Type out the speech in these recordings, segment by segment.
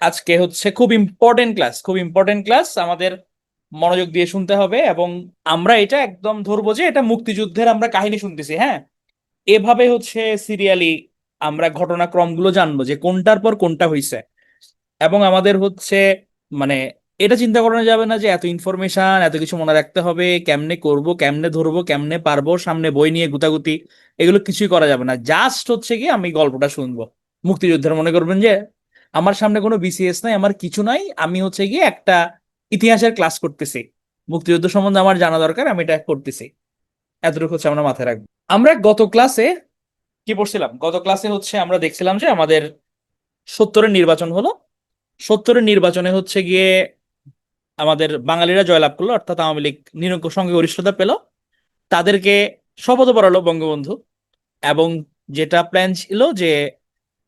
আজকে হচ্ছে খুব ইম্পর্টেন্ট ক্লাস আমাদের, মনোযোগ দিয়ে শুনতে হবে। এবং আমরা এটা একদম ধরবো যে এটা মুক্তিযুদ্ধের আমরা কাহিনী শুনতেছি, হ্যাঁ। এভাবে হচ্ছে সিরিয়ালি আমরা ঘটনাক্রমগুলো জানবো যে কোনটার পর কোনটা হইছে। এবং আমাদের হচ্ছে মানে এটা চিন্তা করানো যাবে না যে এত ইনফরমেশন এত কিছু মনে রাখতে হবে, কেমনে করব, কেমনে ধরবো, কেমনে পারবো, সামনে বই নিয়ে গুতাগুতি, এগুলো কিছুই করা যাবে না। জাস্ট হচ্ছে কি আমি গল্পটা শুনবো মুক্তিযুদ্ধের। মনে করবেন যে আমার সামনে কোনো বিসিএস নাই, আমার কিছু নাই, আমি হচ্ছে গিয়ে একটা ইতিহাসের ক্লাস করতেছি, মুক্তিযুদ্ধ সম্বন্ধে আমার জানা দরকার, আমি এটা করতেছি। এতটুকু হচ্ছে আমরা মাথায় রাখবো। আমরা গত ক্লাসে কি পড়ছিলাম? গত ক্লাসে হচ্ছে আমরা দেখছিলাম যে আমাদের 70-এর নির্বাচন হলো। 70-এর নির্বাচনে হচ্ছে গিয়ে আমাদের বাঙালিরা জয়লাভ করলো, অর্থাৎ আওয়ামী লীগ নিরঙ্কুশ সংখ্যাগরিষ্ঠতা পেল, তাদেরকে শপথ পড়ালো বঙ্গবন্ধু। এবং যেটা প্ল্যান ছিল যে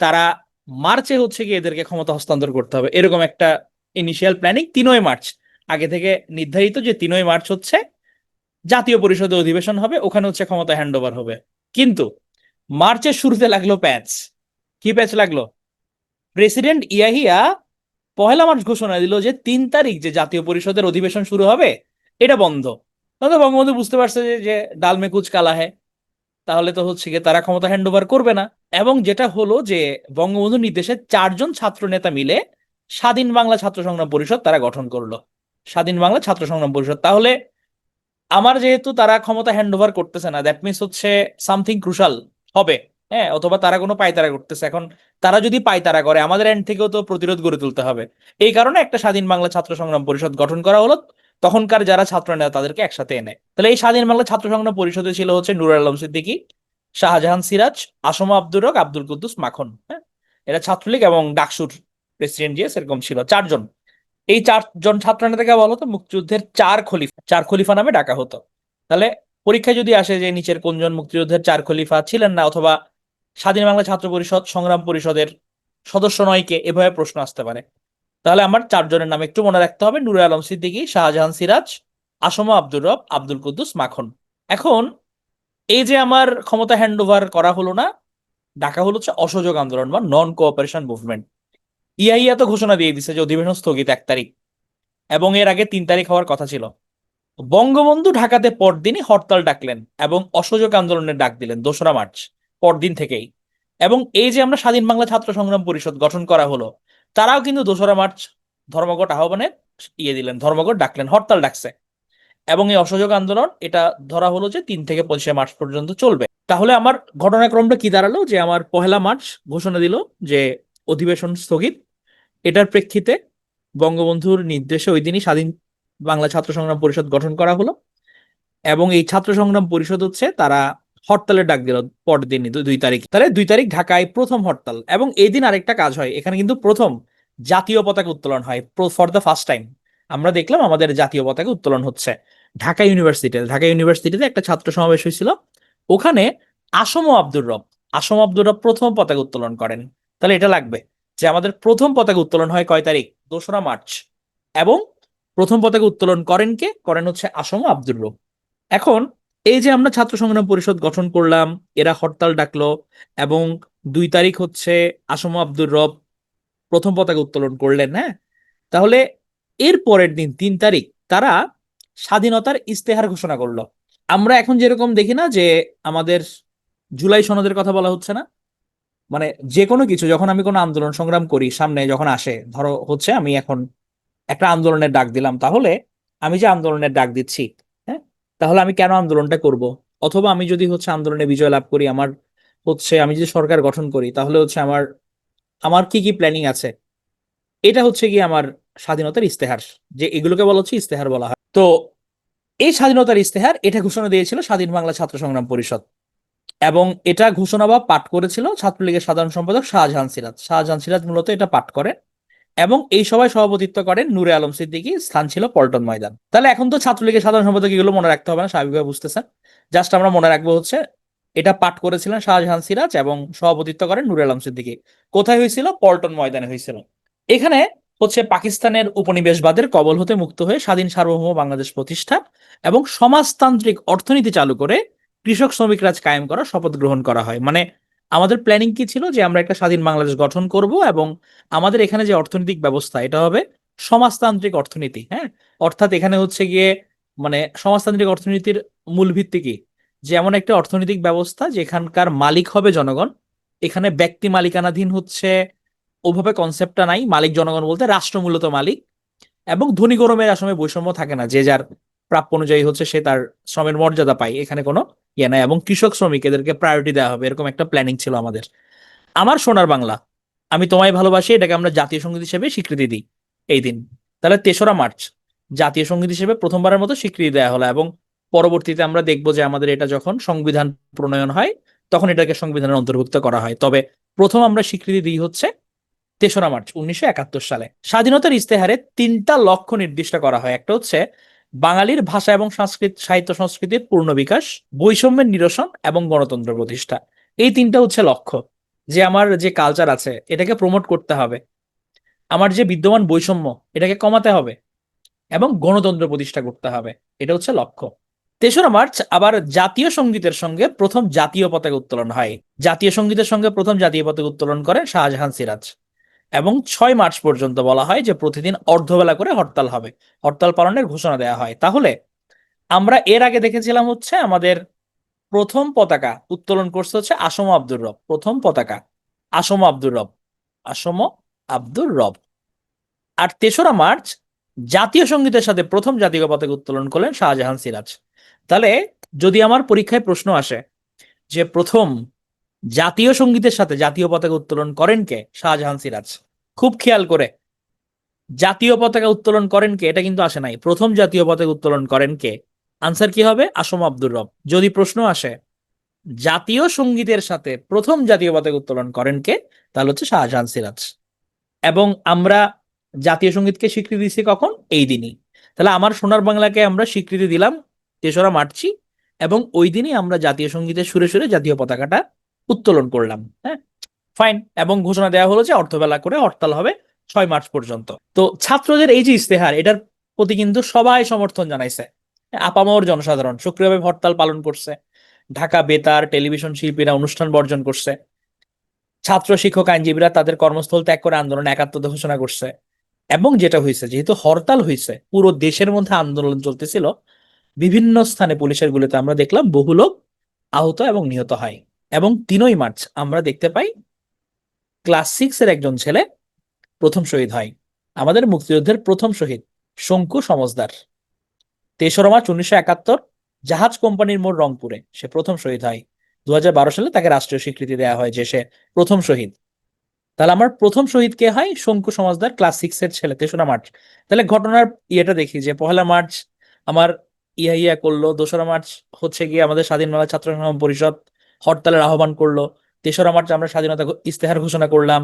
তারা মার্চে হচ্ছে গিয়ে এদেরকে ক্ষমতা হস্তান্তর করতে হবে, এরকম একটা ইনিশিয়াল প্ল্যানিং। 3ই মার্চ আগে থেকে নির্ধারিত যে 3ই মার্চ হচ্ছে জাতীয় পরিষদের অধিবেশন হবে, ওখানে হচ্ছে ক্ষমতা হ্যান্ড ওভার হবে। কিন্তু মার্চের শুরুতে লাগলো প্যাচ। কি প্যাচ লাগলো? প্রেসিডেন্ট ইয়াহিয়া 1লা মার্চ ঘোষণা দিল যে 3 তারিখ যে জাতীয় পরিষদের অধিবেশন শুরু হবে এটা বন্ধ। তাহলে বঙ্গবন্ধু বুঝতে পারছে যে ডাল মে কুচ কালা হ্যায়, তাহলে তো হচ্ছে গিয়ে তারা ক্ষমতা হ্যান্ড ওভার করবে না। এবং যেটা হলো যে বঙ্গবন্ধুর নির্দেশে 4জন ছাত্র নেতা মিলে স্বাধীন বাংলা ছাত্র সংগ্রাম পরিষদ তারা গঠন করলো। স্বাধীন বাংলা ছাত্র সংগ্রাম পরিষদ। তাহলে আমার যেহেতু তারা ক্ষমতা হ্যান্ড ওভার করতেছে না, দ্যাট মিনস হচ্ছে সামথিং ক্রুশাল হবে। হ্যাঁ, অথবা তারা কোনো পায়তারা করতেছে। এখন তারা যদি পায়তারা করে আমাদের এন্ড থেকেও তো প্রতিরোধ গড়ে তুলতে হবে। এই কারণে একটা স্বাধীন বাংলা ছাত্র সংগ্রাম পরিষদ গঠন করা হলো। তখনকার যারা ছাত্র নেতা তাদেরকে একসাথে এনে, তাহলে এই স্বাধীন বাংলা ছাত্র সংগ্রাম পরিষদে ছিল হচ্ছে নুরুল আলম সিদ্দিকী, শাহজাহান সিরাজ, আসমা আব্দুর রক, আব্দুল কুদ্দুস মাখন। হ্যাঁ, এরা ছাত্রলীগ এবং ডাকসুর প্রেসিডেন্ট যে সেরকম ছিল 4জন। এই 4জন ছাত্র নেতাকে বলা হতো মুক্তিযুদ্ধের 4 খলিফা, 4 খলিফা নামে ডাকা হতো। তাহলে পরীক্ষায় যদি আসে যে নিচের কোনজন মুক্তিযুদ্ধের 4 খলিফা ছিলেন না, অথবা স্বাধীন বাংলা ছাত্র পরিষদ সংগ্রাম পরিষদের সদস্য নয় কে, এভাবে প্রশ্ন আসতে পারে। তাহলে আমার 4জনের নাম একটু মনে রাখতে হবে: নুরে আলম সিদ্দিকী, শাহজাহান সিরাজ, আসমা আব্দুর রব, আব্দুল কুদ্দুস মাখন। এখন এই যে আমার ক্ষমতা হ্যান্ড ওভার করা হলো না, ডাকা হলো হচ্ছে অসহযোগ আন্দোলন বা নন কোঅপারেশন মুভমেন্ট। ইআইয়া তো ঘোষণা দিয়ে দিছে যে অধিবেশন স্থগিত 1 তারিখ, এবং এর আগে 3 তারিখ হওয়ার কথা ছিল। বঙ্গবন্ধু ঢাকাতে পরদিনই হরতাল ডাকলেন এবং অসহযোগ আন্দোলনের ডাক দিলেন 2রা মার্চ, পরদিন থেকেই। এবং এই যে আমরা স্বাধীন বাংলা ছাত্র সংগ্রাম পরিষদ গঠন করা হলো, তারাও কিন্তু 2রা মার্চ ধর্মঘট আহ্বানে দিলেন, ধর্মঘট ডাকলেন, হরতাল ডাকছে। এবং এই অসহযোগ আন্দোলন এটা ধরা হলো যে 3 থেকে 25 মার্চ পর্যন্ত চলবে। তাহলে আমার ঘটনাক্রমটা কি দাঁড়ালো যে আমার 1লা মার্চ ঘোষণা দিল যে অধিবেশন স্থগিত। এটার প্রেক্ষিতে বঙ্গবন্ধুর নির্দেশে ওই দিনই স্বাধীন বাংলা ছাত্র সংগ্রাম পরিষদ গঠন করা হলো। এবং এই ছাত্র সংগ্রাম পরিষদ হচ্ছে তারা হরতালের ডাক দিল পরদিনই, 2 তারিখ। তাহলে 2 তারিখ ঢাকায় প্রথম হরতাল। এবং এই দিন আরেকটা কাজ হয়, এখানে কিন্তু প্রথম জাতীয় পতাকা উত্তোলন হয় ফর দ্য ফার্স্ট টাইম। আমরা দেখলাম আমাদের জাতীয় পতাকা উত্তোলন হচ্ছে ঢাকা ইউনিভার্সিটিতে। ঢাকা ইউনিভার্সিটিতে একটা ছাত্র সমাবেশ হয়েছিল, ওখানে আসম আব্দুর রব আসম আব্দুর রব প্রথম পতাকা উত্তোলন করেন। তাহলে এটা লাগবে যে আমাদের প্রথম পতাকা উত্তোলন হয় কয় তারিখ? 2রা মার্চ। এবং প্রথম পতাকা উত্তোলন করেন কে? করেন হচ্ছে আসম আব্দুর রব। এখন এই যে আমরা ছাত্র সংগ্রাম পরিষদ গঠন করলাম, এরা হরতাল ডাকলো, এবং 2 তারিখ হচ্ছে আসম আব্দুর রব প্রথম পতাকা উত্তোলন করলেন, হ্যাঁ। তাহলে এর পরের দিন 3 তারিখ তারা স্বাধীনতার ইস্তেহার ঘোষণা করলো। আমরা এখন যেরকম দেখি না যে আমাদের জুলাই সনদের কথা বলা হচ্ছে না, মানে যে কোনো কিছু যখন আমি কোনো আন্দোলন সংগ্রাম করি সামনে যখন আসে, ধরো হচ্ছে আমি এখন একটা আন্দোলনের ডাক দিলাম, তাহলে আমি যে আন্দোলনের ডাক দিচ্ছি, হ্যাঁ, তাহলে আমি কেন আন্দোলনটা করব? অথবা আমি যদি হচ্ছে আন্দোলনে বিজয় লাভ করি, আমার হচ্ছে আমি যদি সরকার গঠন করি, তাহলে হচ্ছে আমার আমার কি কি প্ল্যানিং আছে, এটা হচ্ছে কি আমার স্বাধীনতার ইস্তেহার। যে এগুলোকে বলা হচ্ছে ইস্তেহার বলা হয়। তো এই স্বাধীনতার ইস্তেহার এটা ঘোষণা দিয়েছিল স্বাধীন বাংলা ছাত্র সংগ্রাম পরিষদ। এবং এটা ঘোষণা বা পাঠ করেছিল ছাত্রলীগের সাধারণ সম্পাদক শাহজাহান সিরাজ। শাহজাহান সিরাজ মূলত এটা পাঠ করে। এবং এই সভায় সভাপতিত্ব করেন নূরে আলম সিদ্দিকী, স্থান ছিল পল্টন ময়দান। তাহলে এখন তো ছাত্রলীগের সাধারণ সম্পাদক, এগুলো মনে রাখতে হবে না, স্বাভাবিকভাবে বুঝতেছেন। জাস্ট আমরা মনে রাখবো হচ্ছে এটা পাঠ করেছিলেন শাহজাহান সিরাজ এবং সভাপতিত্ব করেন নূরে আলম সিদ্দিকী। কোথায় হয়েছিল? পল্টন ময়দানে হয়েছিল। এখানে হচ্ছে পাকিস্তানের উপনিবেশবাদের কবল হতে মুক্ত হয়ে স্বাধীন সার্বভৌম বাংলাদেশ প্রতিষ্ঠা এবং সমাজতান্ত্রিক অর্থনীতি চালু করে কৃষক শ্রমিক রাজ কায়েম করার শপথ গ্রহণ করা হয়। মানে আমাদের প্ল্যানিং কি ছিল যে আমরা একটা স্বাধীন বাংলাদেশ গঠন করব এবং আমাদের এখানে যে অর্থনৈতিক ব্যবস্থা এটা হবে সমাজতান্ত্রিক অর্থনীতি। হ্যাঁ, অর্থাৎ এখানে হচ্ছে গিয়ে মানে সমাজতান্ত্রিক অর্থনীতির মূল ভিত্তি কি, যে এমন একটা অর্থনৈতিক ব্যবস্থা যেখানকার মালিক হবে জনগণ। এখানে ব্যক্তি মালিকানাধীন হচ্ছে ওভাবে কনসেপ্টটা নাই, মালিক জনগণ বলতে রাষ্ট্র মূলত মালিক। এবং ধনী গরমের আসলে বৈষম্য থাকে না, যে যার প্রাপ্য অনুযায়ী হচ্ছে সে তার শ্রমের মর্যাদা পায়, এখানে কোনো ইয়ে নাই। এবং কৃষক শ্রমিক এদেরকে প্রায়োরিটি দেওয়া হবে, এরকম একটা প্ল্যানিং ছিল আমাদের। আমার সোনার বাংলা, আমি তোমায় ভালোবাসি, এটাকে আমরা জাতীয় সঙ্গীত হিসেবে স্বীকৃতি দিই এই দিন। তাহলে 3রা মার্চ জাতীয় সঙ্গীত হিসেবে প্রথমবারের মতো স্বীকৃতি দেওয়া হলো, এবং পরবর্তীতে আমরা দেখবো যে আমাদের এটা যখন সংবিধান প্রণয়ন হয় তখন এটাকে সংবিধানের অন্তর্ভুক্ত করা হয়। তবে প্রথম আমরা স্বীকৃতি দিই হচ্ছে 3রা মার্চ 1971 সালে। স্বাধীনতার ইস্তেহারে 3টা লক্ষ্য নির্দিষ্ট করা হয়। একটা হচ্ছে বাঙালির ভাষা এবং সংস্কৃতি, সাহিত্য সংস্কৃতির পূর্ণ বিকাশ, বৈষম্যের নিরসন এবং গণতন্ত্র প্রতিষ্ঠা। এই 3টা হচ্ছে লক্ষ্য, যে আমার যে কালচার আছে এটাকে প্রমোট করতে হবে, আমার যে বিদ্যমান বৈষম্য এটাকে কমাতে হবে, এবং গণতন্ত্র প্রতিষ্ঠা করতে হবে। এটা হচ্ছে লক্ষ্য। 3রা মার্চ আবার জাতীয় সঙ্গীতের সঙ্গে প্রথম জাতীয় পতাকা উত্তোলন হয়। জাতীয় সঙ্গীতের সঙ্গে প্রথম জাতীয় পতাকা উত্তোলন করেন শাহজাহান সিরাজ। এবং 6 মার্চ পর্যন্ত বলা হয় যে প্রতিদিন অর্ধবেলা করে হরতাল হবে, হরতাল পালনের ঘোষণা দেওয়া হয়। তাহলে আমরা এর আগে দেখেছিলাম হচ্ছে আমাদের প্রথম পতাকা উত্তোলন করছে হচ্ছে আসম আব্দুর রব, প্রথম পতাকা আসম আব্দুর রব, আসম আব্দুর রব। আর 3রা মার্চ জাতীয় সঙ্গীতের সাথে প্রথম জাতীয় পতাকা উত্তোলন করলেন শাহজাহান সিরাজ। তাহলে যদি আমার পরীক্ষায় প্রশ্ন আসে যে প্রথম জাতীয় সঙ্গীতের সাথে জাতীয় পতাকা উত্তোলন করেন কে, শাহজাহান সিরাজ, খুব খেয়াল করে জাতীয় পতাকা উত্তোলন করেন কে এটা কিন্তু আসে নাই, প্রথম জাতীয় পতাকা উত্তোলন করেন কে, আনসার কি হবে, আসম আব্দুর রব। যদি প্রশ্ন আসে জাতীয় সঙ্গীতের সাথে প্রথম জাতীয় পতাকা উত্তোলন করেন কে, তাহলে হচ্ছে শাহজাহান সিরাজ। এবং আমরা জাতীয় সঙ্গীতকে স্বীকৃতি দিচ্ছি কখন, এই দিনই। তাহলে আমার সোনার বাংলাকে আমরা স্বীকৃতি দিলাম 3রা মার্চই, এবং ওই দিনই আমরা জাতীয় সঙ্গীতের সুরে সুরে জাতীয় পতাকাটা উত্তোলন করলাম। হ্যাঁ, ফাইন। এবং ঘোষণা দেওয়া হলো যে অর্ধবেলা করে হরতাল হবে 6 মার্চ পর্যন্ত। তো ছাত্রদের এই যে ইস্তেহার, এটার প্রতি কিন্তু সবাই সমর্থন জানাইছে। আপামর জনসাধারণ সক্রিয়ভাবে হরতাল পালন করছে, ঢাকা বেতার টেলিভিশন শিল্পীরা অনুষ্ঠান বর্জন করছে, ছাত্র শিক্ষক আইনজীবীরা তাদের কর্মস্থল ত্যাগ করে আন্দোলন একাত্মতা ঘোষণা করছে। এবং যেটা হয়েছে, যেহেতু হরতাল হয়েছে, পুরো দেশের মধ্যে আন্দোলন চলতেছিল, বিভিন্ন স্থানে পুলিশের গুলিতে আমরা দেখলাম বহু লোক আহত এবং নিহত হয়। এবং 3ই মার্চ আমরা দেখতে পাই ক্লাস 6 এর একজন ছেলে প্রথম শহীদ হয়, আমাদের মুক্তিযুদ্ধের প্রথম শহীদ শঙ্কু সমজদার। 3রা মার্চ 1971 জাহাজ কোম্পানির মোড় রংপুরে সে প্রথম শহীদ হয়। 2012 সালে তাকে রাষ্ট্রীয় স্বীকৃতি দেওয়া হয় যে সে প্রথম শহীদ। তাহলে আমার প্রথম শহীদ কে হয়, শঙ্কু সমজদার, ক্লাস 6 এর ছেলে, 3রা মার্চ। তাহলে ঘটনার ইয়েটা দেখি যে 1লা মার্চ আমার ইয়া ইয়া করলো, 2রা মার্চ হচ্ছে গিয়ে আমাদের স্বাধীন বাংলা ছাত্র সংগ্রাম পরিষদ হরতালের আহ্বান করলো, 3রা মার্চ আমরা স্বাধীনতা ইস্তেহার ঘোষণা করলাম,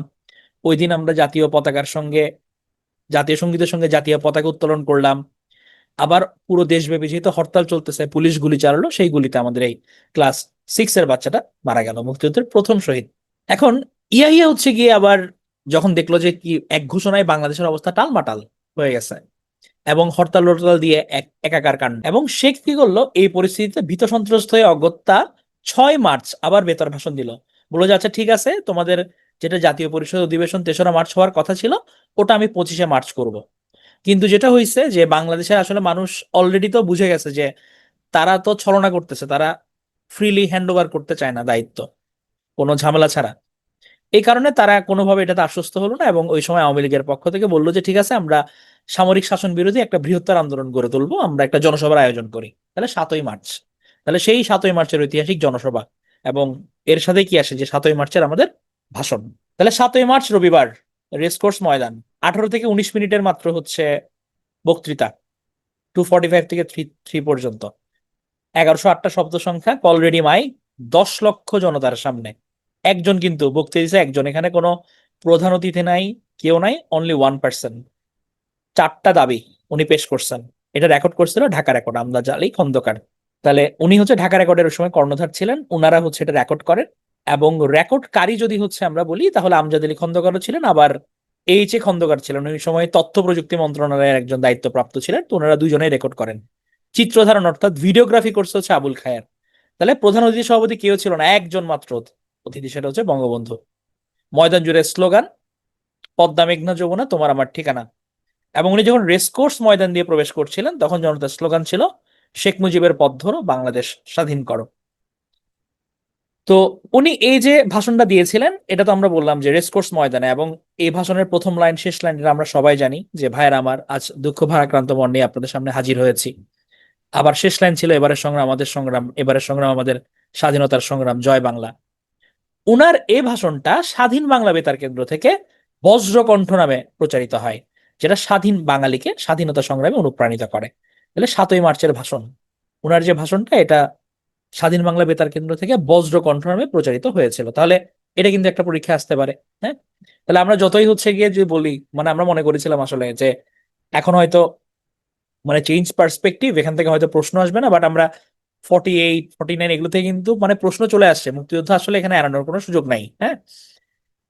ওই দিন আমরা জাতীয় পতাকার সঙ্গে জাতীয় সঙ্গীতের সঙ্গে জাতীয় পতাকা উত্তোলন করলাম। আবার পুরো দেশব্যাপী যেহেতু হরতাল চলতেছে, পুলিশ গুলি চালালো, সেই গুলিতে আমাদের এই ক্লাস 6 এর বাচ্চাটা মারা গেল, মুক্তিযুদ্ধের প্রথম শহীদ। এখন ইয়া ইয়া হচ্ছে গিয়ে আবার যখন দেখলো যে কি এক ঘোষণায় বাংলাদেশের অবস্থা টালমাটাল হয়ে গেছে এবং হরতাল হরতাল দিয়ে একাকার কাণ্ড, এবং শেখ কি করলো এই পরিস্থিতিতে ভীত সন্ত্রস্ত হয়ে অগত্যা 6 মার্চ আবার বেতার ভাষণ দিল। বলে যে আচ্ছা ঠিক আছে, তোমাদের যেটা জাতীয় পরিষদ অধিবেশন 3রা মার্চ হওয়ার কথা ছিল ওটা আমি 25শে মার্চ করব। কিন্তু যেটা হয়েছে যে বাংলাদেশের আসলে মানুষ অলরেডি তো বুঝে গেছে যে তারা তো ছলনা করতেছে, তারা ফ্রিলি হ্যান্ড ওভার করতে চায় না দায়িত্ব কোনো ঝামেলা ছাড়া। এই কারণে তারা কোনোভাবে এটাতে আশ্বস্ত হলো না, এবং ওই সময় আওয়ামী লীগের পক্ষ থেকে বললো যে ঠিক আছে, আমরা সামরিক শাসন বিরোধী একটা বৃহত্তর আন্দোলন গড়ে তুলবো, আমরা একটা জনসভার আয়োজন করি। তাহলে 7ই মার্চ, তাহলে সেই 7ই মার্চের ঐতিহাসিক জনসভা, এবং এর সাথে কি আসে যে 7ই মার্চের আমাদের ভাষণ। তাহলে 7ই মার্চ রবিবার, রেসকোর্স ময়দান, 18 থেকে 19 মিনিটের মাত্র হচ্ছে বক্তৃতা, 2:45 থেকে 3 পর্যন্ত, 1108টা শব্দ সংখ্যা, কল রেডি মাইক, 10 লক্ষ জনতার সামনে। একজন কিন্তু বক্তৃতা দিছে, একজন, এখানে কোনো প্রধান অতিথি নাই, কেউ নাই, অনলি 1 পার্সন। 4টা দাবি উনি পেশ করছেন, এটা রেকর্ড করছিল ঢাকা রেকর্ড, আমদাদ আলী খন্দকার। তাহলে উনি হচ্ছে ঢাকা রেকর্ডের ওই সময় কর্ণধার ছিলেন, উনারা হচ্ছে এটা রেকর্ড করেন। এবং রেকর্ডকারী যদি হচ্ছে আমরা বলি তাহলে আমজাদ আলী খন্দকারও ছিলেন, আবার এইচ এ খন্দকার ছিলেন, ওই সময় তথ্য প্রযুক্তি মন্ত্রণালয়ের একজন দায়িত্বপ্রাপ্ত ছিলেন। তো ওনারা দুজনেই রেকর্ড করেন। চিত্রধারণ অর্থাৎ ভিডিওগ্রাফি করছে হচ্ছে আবুল খায়ের। তাহলে প্রধান অতিথি সভাপতি কেউ ছিল না, একজন মাত্র অতিথি, সেটা হচ্ছে বঙ্গবন্ধু। ময়দান জুড়ে স্লোগান, পদ্মা মেঘনা যমুনা তোমার আমার ঠিকানা। এবং উনি যখন রেসকোর্স ময়দান দিয়ে প্রবেশ করছিলেন তখন জনতার স্লোগান ছিল, শেখ মুজিবের পথ ধরো, বাংলাদেশ স্বাধীন করো। তো উনি এই যে ভাষণটা দিয়েছিলেন, এটা তো আমরা বললাম যে রেসকোর্স ময়দানে, এবং এই ভাষণের প্রথম লাইন শেষ লাইনটা আমরা সবাই জানি যে, ভাইয়ের আমার, আজ দুঃখ ভারাক্রান্ত মন নিয়ে আপনাদের সামনে হাজির হয়েছি। আবার শেষ লাইন ছিল, এবারের সংগ্রাম আমাদের সংগ্রাম, এবারের সংগ্রাম আমাদের স্বাধীনতার সংগ্রাম, জয় বাংলা। উনার এই ভাষণটা স্বাধীন বাংলা বেতার কেন্দ্র থেকে বজ্রকণ্ঠ নামে প্রচারিত হয়, যেটা স্বাধীন বাঙালিকে স্বাধীনতা সংগ্রামে অনুপ্রাণিত করে। তাহলে 7ই মার্চের ভাষণ, উনার যে ভাষণটা, এটা স্বাধীন বাংলা বেতার কেন্দ্র থেকে বজ্রকণ্ঠ নামে প্রচারিত হয়েছিল। তাহলে এটা কিন্তু একটা পরীক্ষা আসতে পারে। হ্যাঁ, তাহলে আমরা যতই হচ্ছে গিয়ে যে বলি, মানে আমরা মনে করেছিলাম আসলে যে এখন হয়তো মানে চেঞ্জ পার্সপেক্টিভ, এখান থেকে হয়তো প্রশ্ন আসবে না, বাট আমরা 48, 49 এগুলো থেকে কিন্তু মানে প্রশ্ন চলে আসছে। মুক্তিযুদ্ধ আসলে এখানে এড়ানোর কোনো সুযোগ নাই। হ্যাঁ,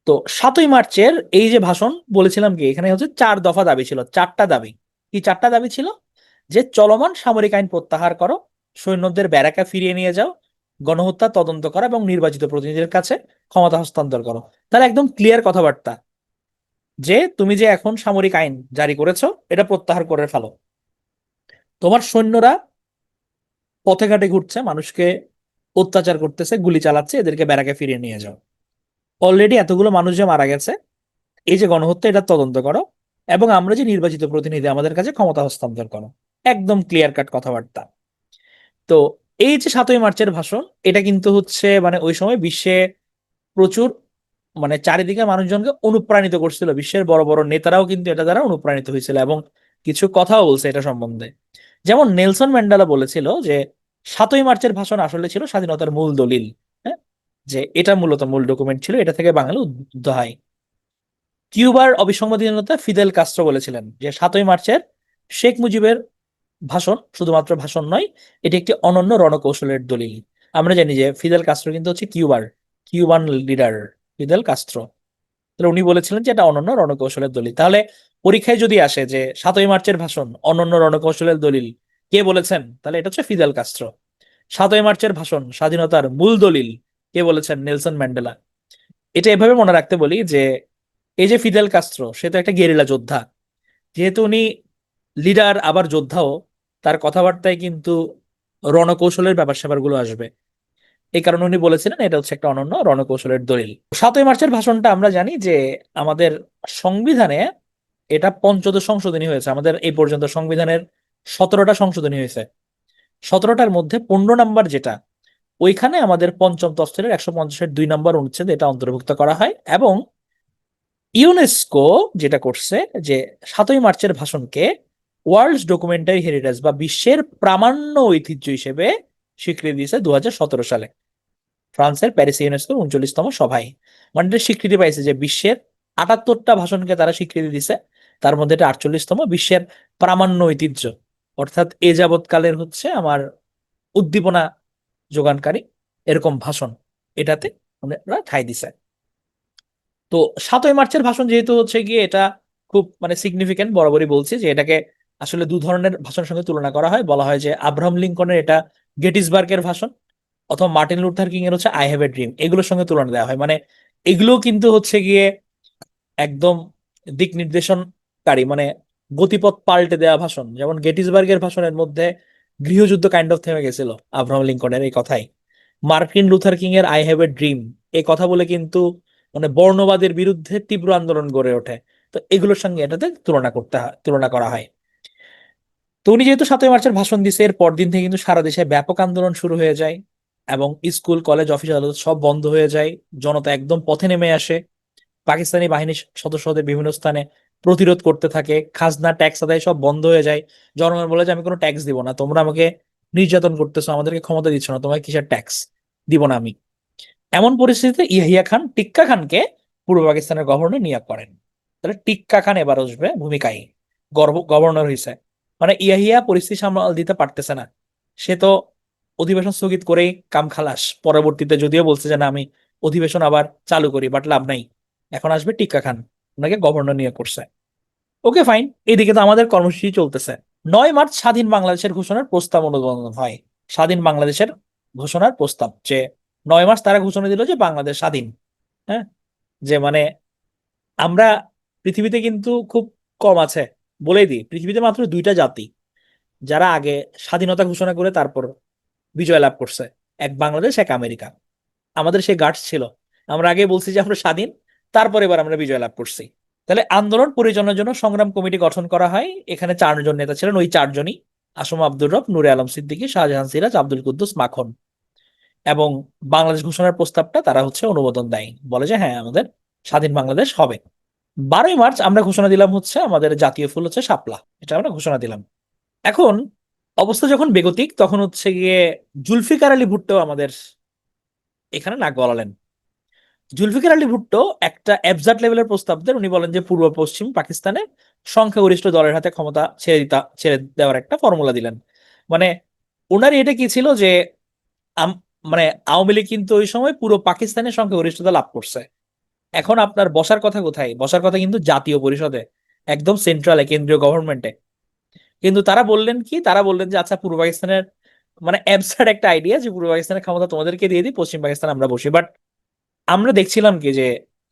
তো 7ই মার্চের এই যে ভাষণ, বলেছিলাম কি এখানে হচ্ছে 4 দফা দাবি ছিল, 4টা দাবি। কি 4টা দাবি ছিল? যে চলমান সামরিক আইন প্রত্যাহার করো, সৈন্যদের ব্যারাকে ফিরিয়ে নিয়ে যাও, গণহত্যা তদন্ত করো এবং নির্বাচিত প্রতিনিধিদের কাছে ক্ষমতা হস্তান্তর করো। তাহলে একদম ক্লিয়ার কথাবার্তা যে তুমি যে এখন সামরিক আইন জারি করেছো, এটা প্রত্যাহার করে ফেলো। তোমার সৈন্যরা পথে ঘাটে ঘুরছে, মানুষকে অত্যাচার করতেছে, গুলি চালাচ্ছে, এদেরকে ব্যারাকে ফিরিয়ে নিয়ে যাও। অলরেডি এতগুলো মানুষ যে মারা গেছে, এই যে গণহত্যা, এটা তদন্ত করো, এবং আমরা যে নির্বাচিত প্রতিনিধি, আমাদের কাছে ক্ষমতা হস্তান্তর করো। একদম ক্লিয়ার কাট কথাবার্তা। তো এই যে 7ই মার্চের ভাষণ, এটা কিন্তু হচ্ছে মানে ওই সময় বিশ্বে প্রচুর, মানে চারিদিকে মানুষজনকে অনুপ্রাণিত করছিল। বিশ্বের বড় বড় নেতারাও কিন্তু এটা দ্বারা অনুপ্রাণিত হয়েছিল এবং কিছু কথাও বলছে এটা সম্বন্ধে। যেমন নেলসন ম্যান্ডেলা বলেছিল যে 7ই মার্চের ভাষণ আসলে ছিল স্বাধীনতার মূল দলিল। হ্যাঁ, যে এটা মূলত মূল ডকুমেন্ট ছিল, এটা থেকে বাঙালি উদ্বুদ্ধ হয়। কিউবার অবিসংবাদিতা ফিদেল কাস্ত্রো বলেছিলেন যে 7ই মার্চের শেখ মুজিবের ভাষণ শুধুমাত্র ভাষণ নয়, এটি একটি অনন্য রণকৌশলের দলিল। আমরা জানি যে ফিদেল কাস্ত্রো কিন্তু হচ্ছে কিউবান লিডার ফিদেল কাস্ত্রো। তাহলে উনি বলেছিলেন যে এটা অনন্য রণকৌশলের দলিল। তাহলে পরীক্ষায় যদি আসে যে 7ই মার্চের ভাষণ অনন্য রণকৌশলের দলিল, কে বলেছেন? তাহলে এটা হচ্ছে ফিদেল কাস্ত্রো। 7ই মার্চের ভাষণ স্বাধীনতার মূল দলিল, কে বলেছেন? Nelson Mandela. এটা এভাবে মনে রাখতে বলি যে এই যে ফিদেল কাস্ত্রো, সে তো একটা গেরিলা যোদ্ধা। যেহেতু উনি লিডার আবার যোদ্ধাও, তার কথাবার্তায় কিন্তু রণকৌশলের ব্যাপার স্যাপার গুলো আসবে। এই কারণে উনি বলেছিলেন এটা হচ্ছে একটা অনন্য রণকৌশলের দলিল। 7ই মার্চের ভাষণটা আমরা জানি যে আমাদের সংবিধানে এটা 5ম সংশোধনী হয়েছে। আমাদের এই পর্যন্ত সংবিধানের 17টা সংশোধনী হয়েছে। 17টার মধ্যে 15 নাম্বার যেটা, ওইখানে আমাদের পঞ্চম তফসিলের 150-এর 2 নম্বর অনুচ্ছেদ এটা অন্তর্ভুক্ত করা হয়। এবং ইউনেস্কো যেটা করছে যে 7ই মার্চের ভাষণকে ওয়ার্ল্ড ডকুমেন্টারি হেরিটেজ বা বিশ্বের প্রামাণ্য ঐতিহ্য হিসেবে স্বীকৃতি দিয়েছে 2017 সালে ফ্রান্সের প্যারিস ইউনেস্কোর 39তম সভায়। মানে এটা স্বীকৃতি পাইছে যে বিশ্বের 78টা ভাষণকে তারা স্বীকৃতি দিছে, তার মধ্যে এটা 48তম বিশ্বের প্রামাণ্য ঐতিহ্য। অর্থাৎ এ যাবৎকালের হচ্ছে আমার উদ্দীপনা যোগানকারী এরকম ভাষণ এটাতে ওরা ঠাঁই দিছে। তো 7ই মার্চের ভাষণ যেহেতু হচ্ছে গিয়ে এটা খুব মানে সিগনিফিকেন্ট, বরাবরই বলছি যে এটাকে আসলে 2 ধরনের ভাষণের সঙ্গে তুলনা করা হয়। বলা হয় যে আব্রাহাম লিঙ্কনের এটা গেটিসবার্গের ভাষণ, অথবা মার্টিন লুথার কিং এর হচ্ছে আই হ্যাভ এ ড্রিম, এগুলোর সঙ্গে তুলনা দেওয়া হয়। মানে এগুলো কিন্তু হচ্ছে গিয়ে একদম দিক নির্দেশনকারী, মানে গতিপথ পাল্টে দেওয়া ভাষণ। যেমন গেটিসবার্গের ভাষণের মধ্যে গৃহযুদ্ধ কাইন্ড অফ থেমে গেছিল আব্রাহাম লিঙ্কনের এই কথাই। মার্টিন লুথার কিং এর আই হ্যাভ এ ড্রিম, এই কথা বলে কিন্তু মানে বর্ণবাদের বিরুদ্ধে তীব্র আন্দোলন গড়ে ওঠে। তো এগুলোর সঙ্গে এটাতে তুলনা করা হয়। তো উনি যেহেতু 7ই মার্চের ভাষণ দিছে, এর পরদিন থেকে কিন্তু সারা দেশে ব্যাপক আন্দোলন শুরু হয়ে যায় এবং স্কুল কলেজ অফিস আদালত সব বন্ধ হয়ে যায়। জনতা একদম পথে নেমে আসে। পাকিস্তানি বাহিনীর সদস্যদের বিভিন্ন স্থানে প্রতিরোধ করতে থাকে। খাজনা, ট্যাক্স আদায় সব বন্ধ হয়ে যায়। জনগণ বলে যে আমি কোনো ট্যাক্স দিব না, তোমরা আমাকে নির্যাতন করতেছো, আমাদেরকে ক্ষমতা দিচ্ছ না, তোমাকে কিসের ট্যাক্স দিব না আমি। এমন পরিস্থিতিতে ইয়াহিয়া খান টিক্কা খানকে পূর্ব পাকিস্তানের গভর্নর নিয়োগ করেন। তাহলে টিক্কা খান এবার আসবে ভূমিকায়, গভর্নর হয়েছে। মানে ইয়াহিয়া পরিস্থিতি সামাল দিতে পারতেছে না। সে তো অধিবেশন স্থগিত করেই কাম খালাস। পরবর্তীতে যদিও বলছে যে না, আমি অধিবেশন আবার চালু করি, বাট লাভ নাই। এখন আসবে টিক্কা খান, ওনাকে গভর্নর নিয়োগ করছে। ওকে ফাইন, এদিকে তো আমাদের কর্মসূচি চলতেছে। 9 মার্চ স্বাধীন বাংলাদেশের ঘোষণার প্রস্তাব অনুমোদন হয়। স্বাধীন বাংলাদেশের ঘোষণার প্রস্তাব যে 9 মার্চ তারা ঘোষণা দিল যে বাংলাদেশ স্বাধীন। হ্যাঁ, যে মানে আমরা পৃথিবীতে কিন্তু খুব কম আছে, বলেই দিই, পৃথিবীতে মাত্র 2টা জাতি যারা আগে স্বাধীনতা ঘোষণা করে তারপর বিজয় লাভ করছে, এক বাংলাদেশ, এক আমেরিকা। আমাদের সেই গার্ডস ছিল, আমরা আগে বলছি যে আমরা স্বাধীন, তারপর এবার আমরা বিজয় লাভ করছি। তাহলে আন্দোলন পরিচালনার জন্য সংগ্রাম কমিটি গঠন করা হয়। এখানে 4 জন নেতা ছিলেন, ওই 4 জনই, আসম আব্দুর রব, নূরে আলম সিদ্দিকী, শাহজাহান সিরাজ, আব্দুল কুদ্দুস মাখন। এবং বাংলাদেশ ঘোষণার প্রস্তাবটা তারা হচ্ছে অনুমোদন দেয়, বলে যে হ্যাঁ আমাদের স্বাধীন বাংলাদেশ হবে। 12ই মার্চ আমরা ঘোষণা দিলাম হচ্ছে আমাদের জাতীয় ফুল হচ্ছে শাপলা, এটা আমরা ঘোষণা দিলাম। এখন অবস্থা যখন বেগতিক, তখন হচ্ছে গিয়ে জুলফিকার আলী ভুট্টো আমাদের এখানে নাক গলালেন। জুলফিকার আলী ভুট্টো একটা অ্যাবসার্ট লেভেলের প্রস্তাব দেন। উনি বলেন যে পূর্ব পশ্চিম পাকিস্তানে সংখ্যাগরিষ্ঠ দলের হাতে ক্ষমতা ছেড়ে দেওয়ার একটা ফর্মুলা দিলেন। মানে ওনার এটা কি ছিল যে আম- মানে আওয়ামী লীগ কিন্তু ওই সময় পুরো পাকিস্তানের সংখ্যাগরিষ্ঠতা লাভ করছে। এখন আপনার বসার কথা কোথায়? বসার কথা কিন্তু জাতীয় পরিষদে, একদম সেন্ট্রালে, কেন্দ্রীয় গভর্নমেন্টে। কিন্তু তারা বললেন কি, তারা বললেন যে আচ্ছা পূর্ব পাকিস্তানের, মানে অ্যাবসার্ড একটা আইডিয়া যে পূর্ব পাকিস্তানের ক্ষমতা তোমাদেরকে দিয়ে দিই, পশ্চিম পাকিস্তান আমরা বসি। বাট আমরা দেখছিলাম কি যে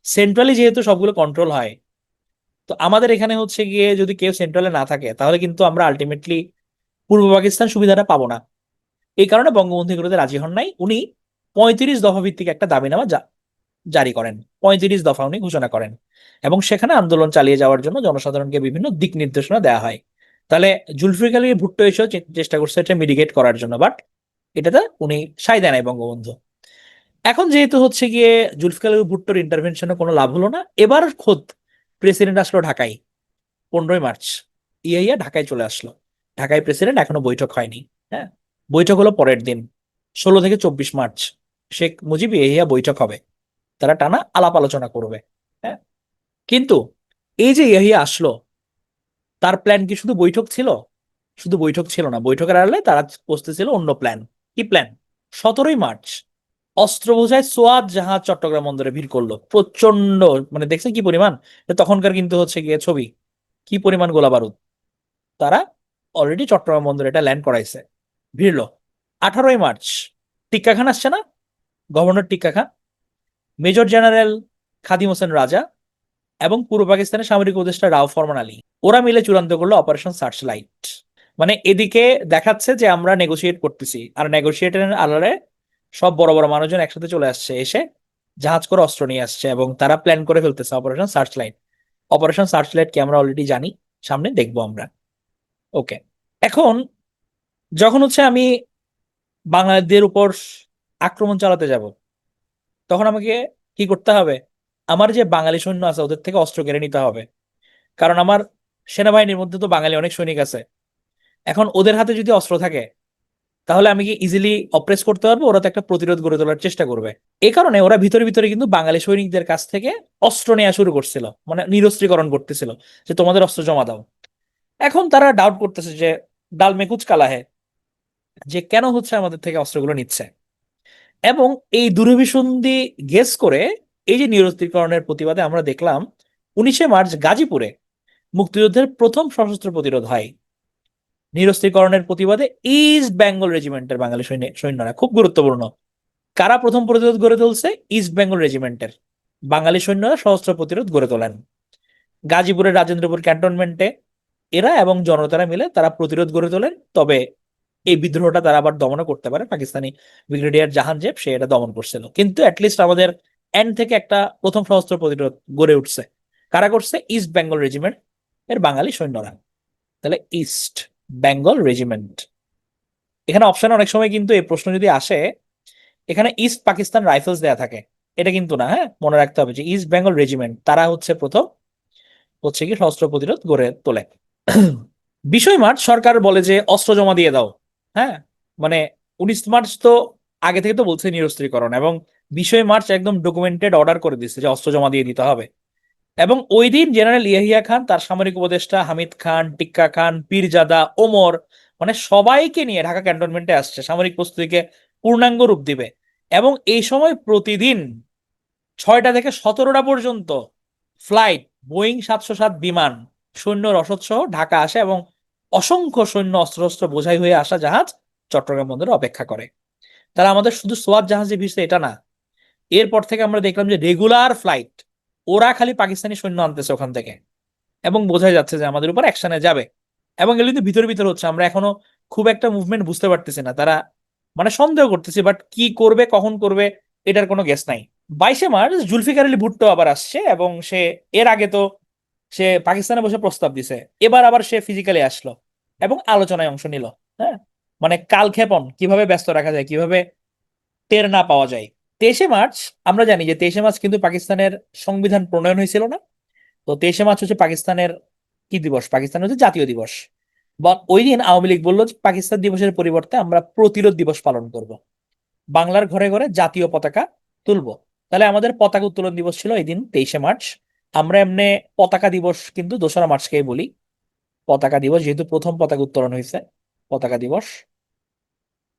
সেন্ট্রালি যেহেতু সবগুলো কন্ট্রোল হয়, তো আমাদের এখানে হচ্ছে গিয়ে যদি কেউ সেন্ট্রালে না থাকে তাহলে কিন্তু আমরা আলটিমেটলি পূর্ব পাকিস্তান সুবিধাটা পাবো না। এই কারণে বঙ্গবন্ধু এগুলোতে রাজি হন নাই। উনি 35 দফা ভিত্তিক একটা দাবিনামা জারি করেন, 35 দফা উনি ঘোষণা করেন। এবং সেখানে আন্দোলন চালিয়ে যাওয়ার জন্য জনসাধারণকে বিভিন্ন দিক নির্দেশনা দেওয়া হয়। তাহলে জুলফিকার আলী ভুট্টো এসেও চেষ্টা করছে এটা মিটিগেট করার জন্য, বাট এটাতে উনি সায় দেয় নাই বঙ্গবন্ধু। এখন যেহেতু হচ্ছে গিয়ে জুলফিকার আলী ভুট্টোর ইন্টারভেনশনে কোনো লাভ হলো না, এবার খোদ প্রেসিডেন্ট আসলো ঢাকায়। 15ই মার্চ ইয়াইয়া ঢাকায় চলে আসলো। ঢাকায় প্রেসিডেন্ট, এখনো বৈঠক হয়নি। হ্যাঁ, বৈঠক হলো পরের দিন, 16 থেকে 24 মার্চ শেখ মুজিব ইয়াহিয়া বৈঠক হবে, তারা টানা আলাপ আলোচনা করবে। হ্যাঁ, কিন্তু এই যে ইয়াহিয়া আসলো, তার প্ল্যান কি শুধু বৈঠক ছিল? শুধু বৈঠক ছিল না, বৈঠকের আড়ালে তারা বসতেছিল অন্য প্ল্যান। কি প্ল্যান? 17ই মার্চ অস্ত্র বোঝাই সোয়াত জাহাজ চট্টগ্রাম বন্দরে ভিড় করলো প্রচন্ড। মানে দেখছেন কি পরিমাণ? তখনকার কিন্তু হচ্ছে গিয়ে ছবি, কি পরিমাণ গোলা বারুদ। তারা অলরেডি চট্টগ্রাম বন্দরে এটা ল্যান্ড করাইছে, ভিড়লো। 18ই মার্চ টিক্কা খান আসছে না, গভর্নর টিক্কা খান, মেজর জেনারেল খাদিম হোসেন রাজা এবং পূর্ব পাকিস্তানের সামরিক উপদেষ্টা রাও ফরমান আলী, ওরা মিলে চূড়ান্ত করলো অপারেশন সার্চ লাইট। মানে এদিকে দেখাচ্ছে যে আমরা নেগোসিয়েট করতেছি, আর নেগোসিয়েটের আড়ালে সব বড় বড় মানুষজন একসাথে চলে আসছে, এসে জাহাজ করে অস্ত্র নিয়ে আসছে এবং তারা প্ল্যান করে ফেলতেছে operation search light. Operation search light কি আমরা অলরেডি জানি, সামনে দেখবো আমরা। ওকে, এখন যখন হচ্ছে আমি বাঙালিদের উপর আক্রমণ চালাতে যাব, তখন আমাকে কি করতে হবে? আমার যে বাঙালি সৈন্য আছে ওদের থেকে অস্ত্র কেড়ে নিতে হবে। কারণ আমার সেনাবাহিনীর মধ্যে তো বাঙালি অনেক সৈনিক আছে। এখন ওদের হাতে যদি অস্ত্র থাকে তাহলে আমি কি ইজিলি অপ্রেস করতে পারবো? ওরা তো একটা প্রতিরোধ গড়ে তোলার চেষ্টা করবে। এই কারণে ওরা ভিতরে ভিতরে কিন্তু বাঙালি সৈনিকদের কাছ থেকে অস্ত্র নেওয়া শুরু করছিল, মানে নিরস্ত্রীকরণ করতেছিল, যে তোমাদের অস্ত্র জমা দাও। এখন তারা ডাউট করতেছে যে ডাল মে কুচ কালা হ্যায়, যে কেন হচ্ছে আমাদের থেকে অস্ত্রগুলো নিচ্ছে। এবং এই দুরভিসন্ধি গেস করে এই যে নিরস্ত্রীকরণের প্রতিবাদে আমরা দেখলাম 19 মার্চ গাজীপুরে মুক্তিযুদ্ধের প্রথম সশস্ত্র প্রতিরোধ হয়। নিরস্ত্রীকরণের প্রতিবাদে ইস্ট বেঙ্গল রেজিমেন্টের বাঙালি সৈন্যরা, খুব গুরুত্বপূর্ণ, কারা প্রথম প্রতিরোধ গড়ে তুলছে? ইস্ট বেঙ্গল রেজিমেন্টের বাঙালি সৈন্যরা সশস্ত্র প্রতিরোধ গড়ে তোলেন গাজীপুরের রাজেন্দ্রপুর ক্যান্টনমেন্টে। এরা এবং জনতারা মিলে তারা প্রতিরোধ গড়ে তোলেন। তবে এই বিদ্রোহটা তারা আবার দমনও করতে পারে, পাকিস্তানি ব্রিগেডিয়ার জাহাঙ্গীর সে এটা দমন করছিল। কিন্তু অ্যাটলিস্ট আমাদের এন্ড থেকে একটা প্রথম সশস্ত্র প্রতিরোধ গড়ে উঠছে। কারা করছে? ইস্ট বেঙ্গল রেজিমেন্ট এর বাঙালি সৈন্যরা। তাহলে ইস্ট বেঙ্গল রেজিমেন্ট, এখানে অপশন অনেক সময় কিন্তু এই প্রশ্ন যদি আসে, এখানে ইস্ট পাকিস্তান রাইফেলস দেয়া থাকে, এটা কিন্তু না। হ্যাঁ, মনে রাখতে হবে যে ইস্ট বেঙ্গল রেজিমেন্ট তারা হচ্ছে প্রথম হচ্ছে কি সশস্ত্র প্রতিরোধ গড়ে তোলে। 20 মার্চ সরকার বলে যে অস্ত্র জমা দিয়ে দাও। হ্যাঁ, মানে 19 মার্চ তো আগে থেকে তো বলছে নিরস্ত্রীকরণ, এবং 20 মার্চ একদম ডকুমেন্টেড অর্ডার করে দিচ্ছে যে অস্ত্র জমা দিয়ে দিতে হবে। এবং ওই দিন জেনারেল ইয়াহিয়া খান, তার সামরিক উপদেষ্টা হামিদ খান, টিক্কা খান, পীরজাদা, ওমর, মানে সবাইকে নিয়ে ঢাকা ক্যান্টনমেন্টে আসছে সামরিক প্রস্তুতিকে পূর্ণাঙ্গ রূপ দিবে। এবং এই সময় প্রতিদিন 6টা থেকে 17টা পর্যন্ত ফ্লাইট, বোয়িং 707 বিমান, সৈন্য রসদ সহ ঢাকা আসে এবং অসংখ্য সৈন্য অস্ত্র বোঝাই হয়ে আসা জাহাজ চট্টগ্রাম বন্দরে অপেক্ষা করে। তাহলে আমাদের শুধু সোয়াত জাহাজে ভিড়ছে এটা না, এরপর থেকে আমরা দেখলাম যে রেগুলার ফ্লাইট ওরা খালি পাকিস্তানি সৈন্য আনতেছে ওখান থেকে, এবং বোঝাই যাচ্ছে যে আমাদের উপর অ্যাকশনে যাবে। এবং এগুলো কিন্তু ভিতরে ভিতরে হচ্ছে, আমরা এখনো খুব একটা মুভমেন্ট বুঝতে পারতেছি না, তারা মানে সন্দেহ করতেছি, বাট কি করবে কখন করবে এটার কোনো গেস নাই। 22শে মার্চ জুলফিকার আলী ভুট্টো আবার আসছে, এবং সে এর আগে তো সে পাকিস্তানে বসে প্রস্তাব দিছে, এবার আবার সে ফিজিক্যালি আসলো এবং আলোচনায় অংশ নিল। হ্যাঁ, মানে কালক্ষেপণ কিভাবে ব্যস্ত রাখা যায়, কিভাবে টের না পাওয়া যায়। 23শে মার্চ, আমরা জানি যে 23শে মার্চ কিন্তু পাকিস্তানের সংবিধান প্রণয়ন হয়েছিল না। তো 23শে মার্চ হচ্ছে পাকিস্তানের কি দিবস, পাকিস্তান হচ্ছে জাতীয় দিবস। বা ওই দিন আওয়ামী লীগ বললো যে পাকিস্তান দিবসের পরিবর্তে আমরা প্রতিরোধ দিবস পালন করব, বাংলার ঘরে ঘরে জাতীয় পতাকা তুলবো। তাহলে আমাদের পতাকা উত্তোলন দিবস ছিল এই দিন 23শে মার্চ। আমরা এমনি পতাকা দিবস কিন্তু 2রা মার্চকেই বলি, পতাকা দিবস যেহেতু প্রথম পতাকা উত্তোলন হয়েছে, পতাকা দিবস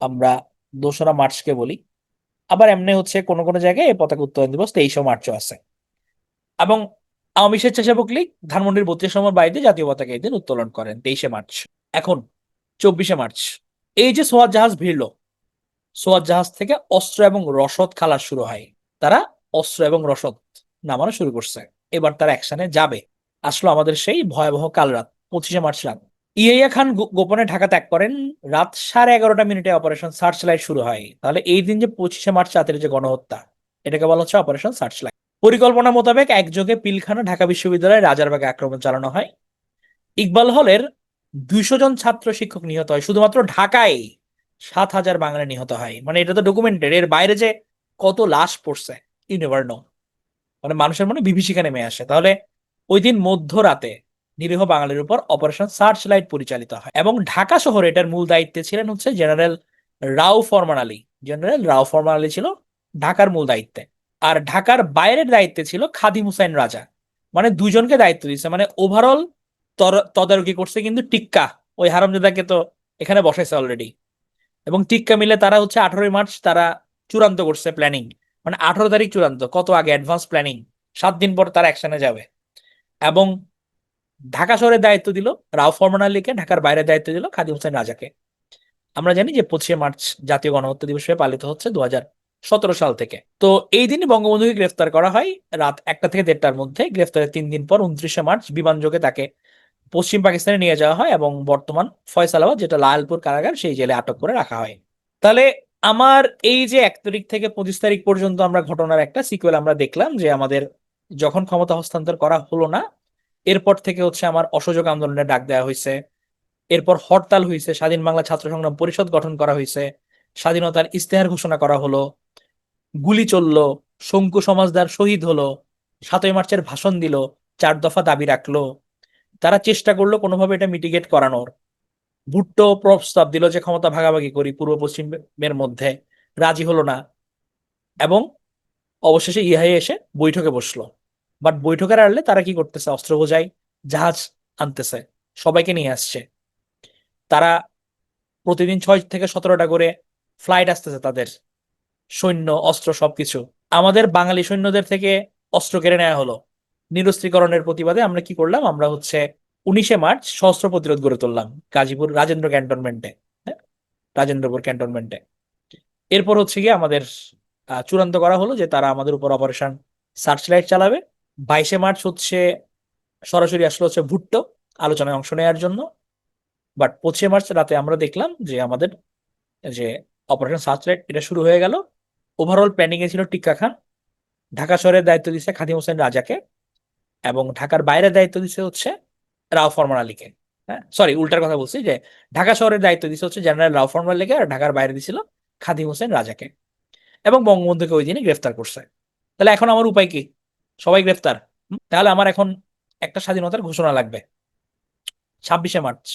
আমরা 2রা মার্চকে বলি। আবার এমনি হচ্ছে কোন কোন জায়গায় এই পতাকা উত্তোলন দিবস 23শে মার্চও আছে। এবং আওয়ামী স্বেচ্ছাসেবক লীগ ধানমন্ডির 32 নম্বর বাড়িতে জাতীয় পতাকা এই দিন উত্তোলন করেন 23শে মার্চ। এখন 24শে মার্চ, এই যে সোয়াত জাহাজ ভিড়লো, সোয়াত জাহাজ থেকে অস্ত্র এবং রসদ খালাস শুরু হয়। তারা অস্ত্র এবং রসদ নামানো শুরু করছে, এবার তারা অ্যাকশনে যাবে। আসলো আমাদের সেই ভয়াবহ কাল রাত, 25শে মার্চ রাত। ইয়াহিয়া খান গোপনে ঢাকা ত্যাগ করেন। রাত 11:30 অপারেশন সার্চ লাইট শুরু হয়। তাহলে এই দিন যে 25শে মার্চ রাতের যে গণহত্যা, এটাকে বলা হচ্ছে অপারেশন সার্চ লাইট। পরিকল্পনা মোতাবেক একযোগে পিলখানা ঢাকা বিশ্ববিদ্যালয়ে রাজারবাগে আক্রমণ চালানো হয়। ইকবাল হলের 200 জন ছাত্র শিক্ষক নিহত হয় শুধুমাত্র ঢাকায়। 7,000 বাঙালি নিহত হয়, মানে এটা তো ডকুমেন্টেড, এর বাইরে যে কত লাশ পড়ছে ইউ নেভার নো। মানে মানুষের মনে বিভীষিকা নেমে আসে। তাহলে ওই দিন মধ্যরাতে নিরীহ বাঙালির উপর অপারেশন সার্চ লাইট পরিচালিত হয়, এবং ঢাকা শহরে এটার মূল দায়িত্বে ছিলেন হচ্ছে জেনারেল রাও ফরমান আলী। জেনারেল রাও ফরমান আলী ছিল ঢাকার মূল দায়িত্বে, আর ঢাকার বাইরের দায়িত্বে ছিল খাদিম হুসাইন রাজা। মানে দুইজনকে দায়িত্ব দিচ্ছে, মানে ওভারঅল তদারকি করছে কিন্তু টিক্কা, ওই হারামজাদাকে তো এখানে বসাইছে অলরেডি। এবং টিক্কা মিলে তারা হচ্ছে 18ই মার্চ তারা চূড়ান্ত করছে প্ল্যানিং, মানে 18 তারিখ চূড়ান্ত, কত আগে অ্যাডভান্স প্ল্যানিং, 7 দিন পর তারা অ্যাকশনে যাবে। এবং ঢাকা শহরের দায়িত্ব দিল রাও ফরমান আলীকে, ঢাকার বাইরে দায়িত্ব দিল খাদিম হোসেন রাজাকে। আমরা জানি যে 25শে মার্চ জাতীয় গণহত্যা দিবস হিসেবে পালিত হচ্ছে 2017 সাল থেকে। তো এই দিনই বঙ্গবন্ধুকে গ্রেফতার করা হয় রাত 1টা থেকে 1:30টার মধ্যে। গ্রেফতারের 3 দিন পর 29শে মার্চ বিমানযোগে তাকে পশ্চিম পাকিস্তানে নিয়ে যাওয়া হয়, এবং বর্তমান ফয়সালাবাদ যেটা লালপুর কারাগার সেই জেলে আটক করে রাখা হয়। তাহলে আমার এই যে 1 তারিখ থেকে 25 তারিখ পর্যন্ত আমরা ঘটনার একটা সিকুয়েল আমরা দেখলাম, যে আমাদের যখন ক্ষমতা হস্তান্তর করা হলো না, এরপর থেকে হচ্ছে আমার অসহযোগ আন্দোলনের ডাক দেওয়া হয়েছে, এরপর হরতাল হয়েছে, স্বাধীন বাংলা ছাত্র সংগ্রাম পরিষদ গঠন করা হয়েছে, স্বাধীনতার ইস্তেহার ঘোষণা করা হলো, গুলি চললো, শঙ্কু সমাজদার শহীদ হলো, 7ই মার্চের ভাষণ দিল, 4 দফা দাবি রাখলো, তারা চেষ্টা করলো কোনোভাবে এটা মিটিগেট করানোর। ভুট্টো প্রস্তাব দিল যে ক্ষমতা ভাগাভাগি করি পূর্ব পশ্চিমের মধ্যে, রাজি হলো না। এবং অবশেষে ইহাই এসে বৈঠকে বসলো। বাট বৈঠকের আড়লে তারা কি করতেছে, অস্ত্র বোঝাই জাহাজ আনতেছে, সবাইকে নিয়ে আসছে। তারা প্রতিদিন 6 থেকে 17টা করে ফ্লাইট আসতেছে তাদের, সৈন্য অস্ত্র সবকিছু। আমাদের বাঙালি সৈন্যদের থেকে অস্ত্র কেড়ে নেওয়া হলো। নিরস্ত্রীকরণের প্রতিবাদে আমরা কি করলাম, আমরা হচ্ছে 19শে মার্চ সশস্ত্র প্রতিরোধ গড়ে তুললাম গাজীপুর রাজেন্দ্র ক্যান্টনমেন্টে। হ্যাঁ, রাজেন্দ্রপুর ক্যান্টনমেন্টে। এরপর হচ্ছে গিয়ে আমাদের চূড়ান্ত করা হলো যে তারা আমাদের উপর অপারেশন সার্চ লাইট চালাবে। 22শে মার্চ হচ্ছে সরাসরি আসলে হচ্ছে ভুট্টো আলোচনায় অংশ নেওয়ার জন্য। বাট 25শে মার্চ রাতে আমরা দেখলাম যে আমাদের যে অপারেশন সার্চ লাইট এটা শুরু হয়ে গেল। ওভারঅল প্ল্যানিং এ ছিল টিক্কা খান, ঢাকা শহরের দায়িত্ব দিচ্ছে খাদিম হোসেন রাজাকে, এবং ঢাকার বাইরের দায়িত্ব দিচ্ছে হচ্ছে রাও ফরমান আলীকে। হ্যাঁ, সরি, উল্টার কথা বলছি, যে ঢাকা শহরের দায়িত্ব দিচ্ছে হচ্ছে জেনারেল রাও ফরমান আলীকে, আর ঢাকার বাইরে দিছিল খাদিম হোসেন রাজাকে। এবং বঙ্গবন্ধুকে ওই দিনই গ্রেফতার করছে। তাহলে এখন আমার উপায় কি? সবাই গ্রেফতার। তাহলে আমার এখন একটা স্বাধীনতার ঘোষণা লাগবে। 26শে মার্চ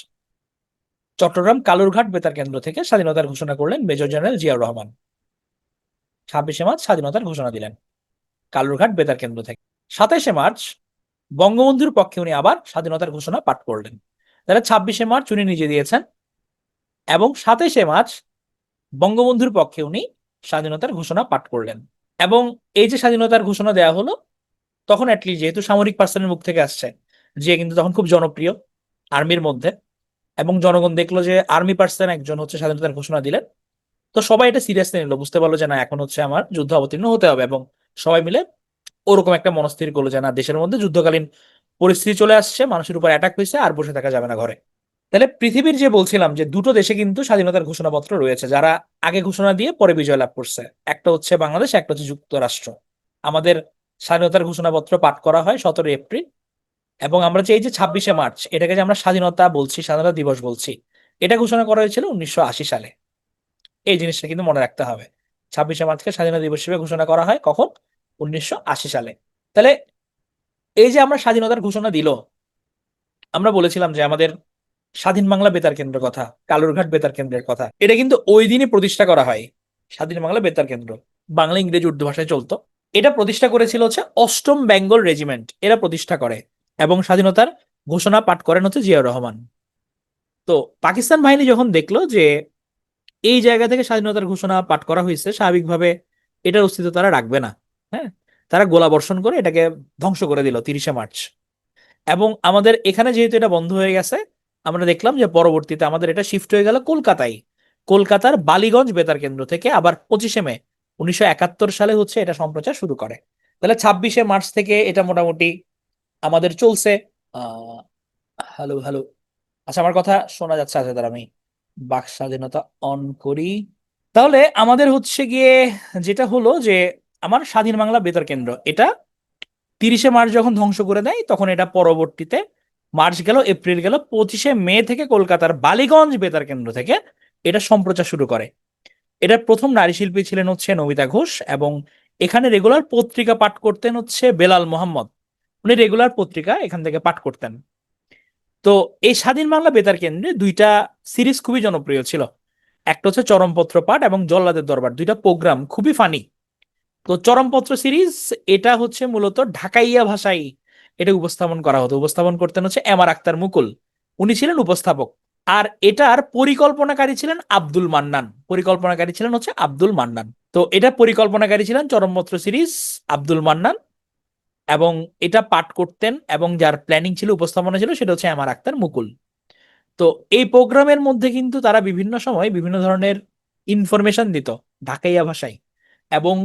চট্টগ্রাম কালুরঘাট বেতার কেন্দ্র থেকে স্বাধীনতার ঘোষণা করলেন মেজর জেনারেল জিয়াউর রহমান। 26শে মার্চ স্বাধীনতার ঘোষণা দিলেন কালুরঘাট বেতার কেন্দ্র থেকে। 27শে মার্চ বঙ্গবন্ধুর পক্ষে উনি আবার স্বাধীনতার ঘোষণা পাঠ করলেন। তাহলে 26শে মার্চ উনি নিজে দিয়েছেন, এবং 27শে মার্চ বঙ্গবন্ধুর পক্ষে উনি স্বাধীনতার ঘোষণা পাঠ করলেন। এবং এই যে স্বাধীনতার ঘোষণা দেওয়া হলো, তখন অ্যাটলিস্ট যেহেতু সামরিক পার্সনের মুখ থেকে আসছে, যে কিন্তু তখন খুব জনপ্রিয় আর্মির মধ্যে, এবং জনগণ দেখলো যে আর্মি পার্সন একজন হচ্ছে স্বাধীনতার ঘোষণা দিলেন, তো সবাই এটা সিরিয়াসলি নিল, বুঝতে পারলো যে না এখন হচ্ছে আমার যুদ্ধ অবতীর্ণ হতে হবে, এবং সবাই মিলে ওরকম একটা মনস্থির করলো যে না দেশের মধ্যে যুদ্ধকালীন পরিস্থিতি চলে আসছে, মানুষের উপর অ্যাটাক হয়েছে, আর বসে থাকা যাবে না ঘরে। তাহলে পৃথিবীর যে বলছিলাম যে দুটো দেশে কিন্তু স্বাধীনতার ঘোষণাপত্র রয়েছে, যারা আগে ঘোষণা দিয়ে পরে বিজয় লাভ করছে, একটা হচ্ছে বাংলাদেশ, একটা হচ্ছে যুক্তরাষ্ট্র। আমাদের স্বাধীনতার ঘোষণাপত্র পাঠ করা হয় 17 এপ্রিল, এবং আমরা যে এই যে 26শে মার্চ, এটাকে যে আমরা স্বাধীনতা বলছি, স্বাধীনতা দিবস বলছি, এটা ঘোষণা করা হয়েছিল 1980 সালে। এই জিনিসটা কিন্তু মনে রাখতে হবে, 26শে মার্চকে স্বাধীনতা দিবস হিসেবে ঘোষণা করা হয় কখন? 1980 সালে। তাহলে এই যে আমরা স্বাধীনতার ঘোষণা দিল, আমরা বলেছিলাম যে আমাদের স্বাধীন বাংলা বেতার কেন্দ্রের কথা, কালুরঘাট বেতার কেন্দ্রের কথা, এটা কিন্তু ওই দিনই প্রতিষ্ঠা করা হয়। স্বাধীন বাংলা বেতার কেন্দ্র বাংলা, ইংরেজি, উর্দু ভাষায় চলতো। এটা প্রতিষ্ঠা করেছিল হচ্ছে 8ম বেঙ্গল রেজিমেন্ট, এরা প্রতিষ্ঠা করে, এবং স্বাধীনতার ঘোষণা পাঠ করেন হচ্ছে জিয়াউর রহমান। তো পাকিস্তান বাহিনী যখন দেখলো যে এই জায়গা থেকে স্বাধীনতার ঘোষণা পাঠ করা হয়েছে, স্বাভাবিকভাবে এটার অস্তিত্ব তারা রাখবে না। হ্যাঁ, তারা গোলাবর্ষণ করে এটাকে ধ্বংস করে দিল 30শে মার্চ। এবং আমাদের এখানে যেহেতু এটা বন্ধ হয়ে গেছে, আমরা দেখলাম যে পরবর্তীতে আমাদের এটা শিফট হয়ে গেল কলকাতায়। কলকাতার বালিগঞ্জ বেতার কেন্দ্র থেকে আবার 25শে মে 1971 সালে হচ্ছে এটা সম্প্রচার শুরু করে। তাহলে 26শে মার্চ থেকে এটা মোটামুটি আমাদের চলছে। আহ হ্যালো হ্যালো, আচ্ছা আমার কথা শোনা যাচ্ছে? আছে, তার আমি বাক স্বাধীনতা অন করি। তাহলে আমাদের হচ্ছে গিয়ে যেটা হলো যে আমার স্বাধীন বাংলা বেতার কেন্দ্র এটা 30শে মার্চ যখন ধ্বংস করে দেয়, তখন এটা পরবর্তীতে মার্চ গেল, এপ্রিল গেল, 25শে মে থেকে কলকাতার বালিগঞ্জ বেতার কেন্দ্র থেকে এটা সম্প্রচার শুরু করে। এটার প্রথম নারী শিল্পী ছিলেন হচ্ছে নমিতা ঘোষ, এবং এখানে রেগুলার পত্রিকা পাঠ করতেন হচ্ছে বেলাল মোহাম্মদ। উনি রেগুলার পত্রিকা এখান থেকে পাঠ করতেন। তো এই স্বাধীন বাংলা বেতার কেন্দ্রে দুইটা সিরিজ খুবই জনপ্রিয় ছিল, একটা হচ্ছে চরমপত্র পাঠ এবং জল্লাদের দরবার, দুইটা প্রোগ্রাম খুবই ফানি। তো চরমপত্র সিরিজ, এটা হচ্ছে মূলত ঢাকাইয়া ভাষায় এটা উপস্থাপন করা হতো, উপস্থাপন করতেন হচ্ছে এম আর আক্তার মুকুল, উনি ছিলেন উপস্থাপক। আর এটার পরিকল্পনাকারী ছিলেন আব্দুল মান্নান, পরিকল্পনাকারী ছিলেন হচ্ছে আব্দুল মান্নান। তো এটা পরিকল্পনাকারী ছিলেন চরমপত্র সিরিজ আব্দুল মান্নান, এবং এটা পাঠ করতেন এবং যার প্ল্যানিং ছিল, উপস্থাপনা ছিল, সেটা হচ্ছে এম আর আক্তার মুকুল। তো এই প্রোগ্রামের মধ্যে কিন্তু তারা বিভিন্ন সময় বিভিন্ন ধরনের ইনফরমেশন দিত ঢাকাইয়া ভাষায়, এবং